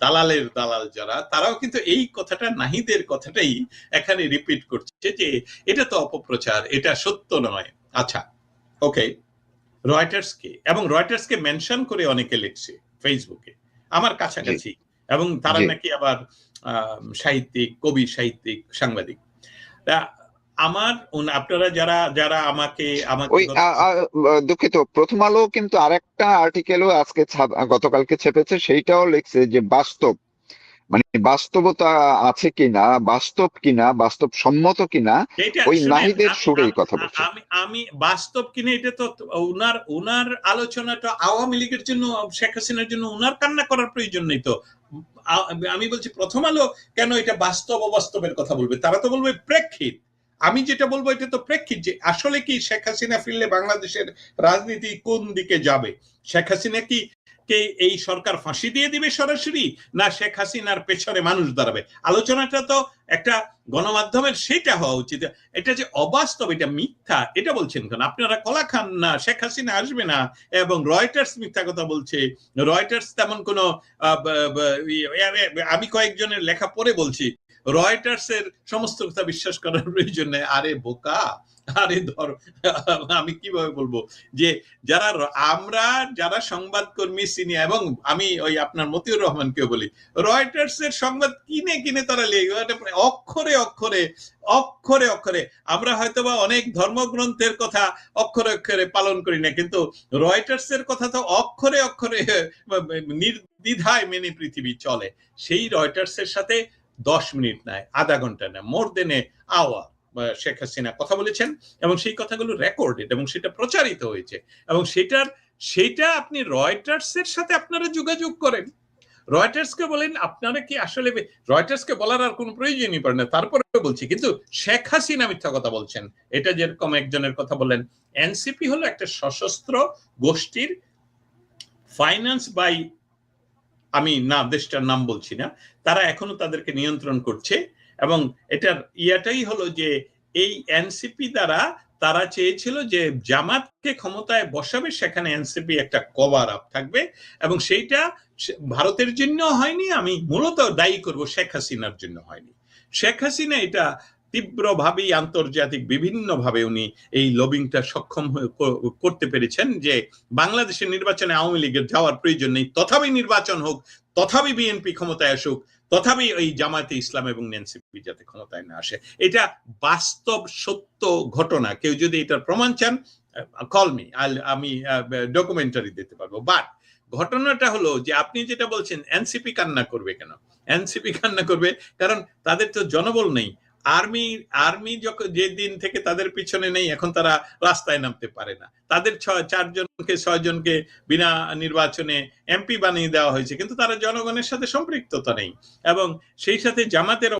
দালালের দালাল যারা, তারাও কিন্তু এই কথাটা, নাহিদের কথাটাই এখানে রিপিট করছে যে এটা তো অপপ্রচার, এটা সত্য নয়। আচ্ছা, ওকে, রয়টার্সকে, এবং রয়টার্সকে মেনশন করে অনেকে লিখছে ফেসবুকে আমার জি, কাছাকাছি, এবং তারা জি। নাকি আবার সাহিত্যিক, কবি, সাহিত্যিক, সাংবাদিক। তা আমার আপনারা যারা যারা আমাকে আমাকে ওই দুঃখিত, প্রথম আলো কিন্তু আরেকটা আর্টিকেলও আজকে গতকালকে ছেপেছে, সেইটাও লিখছে যে বাস্তব, মানে বাস্তবতা আছে কিনা, বাস্তব কিনা, বাস্তবসম্মত কিনা, এটা ওই শুনেন, নাহিদের সুরেই কথা বলছে। আমি আমি বাস্তব কিনা এটা তো উনার উনার আলোচনাটা আওয়ামী লীগের জন্য, শেখ হাসিনার জন্য উনার কান্না করার প্রয়োজন নেই তো। আমি বলছি প্রথম আলো কেন এটা বাস্তব অবাস্তবের কথা বলবে? তারা তো বলবে প্রেক্ষিত। আমি যেটা বলবো এটা তো প্রেক্ষিত, যে আসলে কি শেখ হাসিনা ফিরলে বাংলাদেশের রাজনীতি কোন দিকে যাবে। শেখ হাসিনা কি কে এই সরকার ফাঁসি দিয়ে দিবে সরাসরি, না শেখ হাসিনার পেছনে মানুষ দাঁড়াবে? আলোচনাটা তো একটা গণমাধ্যমের সেটা হওয়া উচিত। এটা যে অবাস্তব, এটা মিথ্যা, এটা বলছেন কেন আপনারা? কলা খান না, শেখ হাসিনা আসবে না, এবং রয়টার্স মিথ্যা কথা বলছে। রয়টার্স তেমন কোনো আমি কয়েকজনের লেখা পড়ে বলছি, রয়টার্স এর সমস্ত কথা বিশ্বাস করার প্রয়োজন নেই। আরে বোকা, আরে ধর, আমি কিভাবে বলবো যে যারা আমরা যারা সংবাদকর্মী চিনি, এবং আমি ওই আপনার মতিউর রহমানকেও বলি, রয়টার্স এর সংবাদ কিনে কিনে তারা লেগে অক্ষরে অক্ষরে অক্ষরে অক্ষরে। আমরা হয়তোবা অনেক ধর্মগ্রন্থের কথা অক্ষরে অক্ষরে পালন করি না, কিন্তু রয়টার্স এর কথা তো অক্ষরে অক্ষরে নির্দ্বিধায় মেনে পৃথিবী চলে। সেই রয়টার্স এর সাথে 10 মিনিট নয়, আধা ঘন্টা না, মোর দেন এ আওয়ার শেখ হাসিনা কথা বলেছেন, এবং সেই কথাগুলো রেকর্ডেড এবং সেটা প্রচারিত হয়েছে, এবং সেটা আপনি রয়টার্স এর সাথে আপনারা যোগাযোগ করেন, রয়টার্সকে বলেন আপনারা কি আসলে, রয়টার্সকে বলার আর কোনো প্রয়োজনই পড়ে না। তারপরে বলছি, কিন্তু শেখ হাসিনা মিথ্যা কথা বলছেন। এটা যেরকম একজনের কথা বললেন, এনসিপি হলো একটা সশস্ত্র গোষ্ঠীর, ফাইন্যান্স বাই, আমি না দেশটার নাম বলছি না, তারা এখনো তাদেরকে নিয়ন্ত্রণ করছে। এবং এটার ইয়াটাই হলো যে এই এনসিপি দ্বারা তারা চেয়েছিল যে জামাতকে ক্ষমতায় বসাবে, সেখানে এনসিপি একটা কভার আপ থাকবে, এবং সেইটা ভারতের জন্য হয়নি। আমি মূলত দায়ী করব শেখ হাসিনার জন্য হয়নি। শেখ হাসিনা এটা তীব্রভাবেই আন্তর্জাতিক বিভিন্নভাবে উনি এই লবিংটা সক্ষম করতে পেরেছেন, যে বাংলাদেশের নির্বাচনে আওয়ামী লীগের যাওয়ার প্রয়োজন নেই, তথাপি নির্বাচন হোক, তথাপি বিএনপি ক্ষমতায় আসুক, তথাপি ওই জামায়াতে ইসলাম এবং এনসিপি যাতে ক্ষমতায় না আসে। এটা বাস্তব সত্য ঘটনা। কেউ যদি এটার প্রমাণ চান, কল মি, আমি ডকুমেন্টারি দিতে পারবো। বাট ঘটনাটা হলো যে আপনি যেটা বলছেন, এনসিপি কান্না করবে কেন? এনসিপি কান্না করবে কারণ তাদের তো জনবল নেই। আর্মি যখন যেদিন থেকে তাদের পিছনে নেই, এখন তারা রাস্তায় নামতে পারে না। তাদের 6জনকে বিনা নির্বাচনে এমপি বানিয়ে দেওয়া হয়েছে, কিন্তু তারা জনগণের সাথে সম্পৃক্ততা নেই, এবং সেই সাথে জামাতের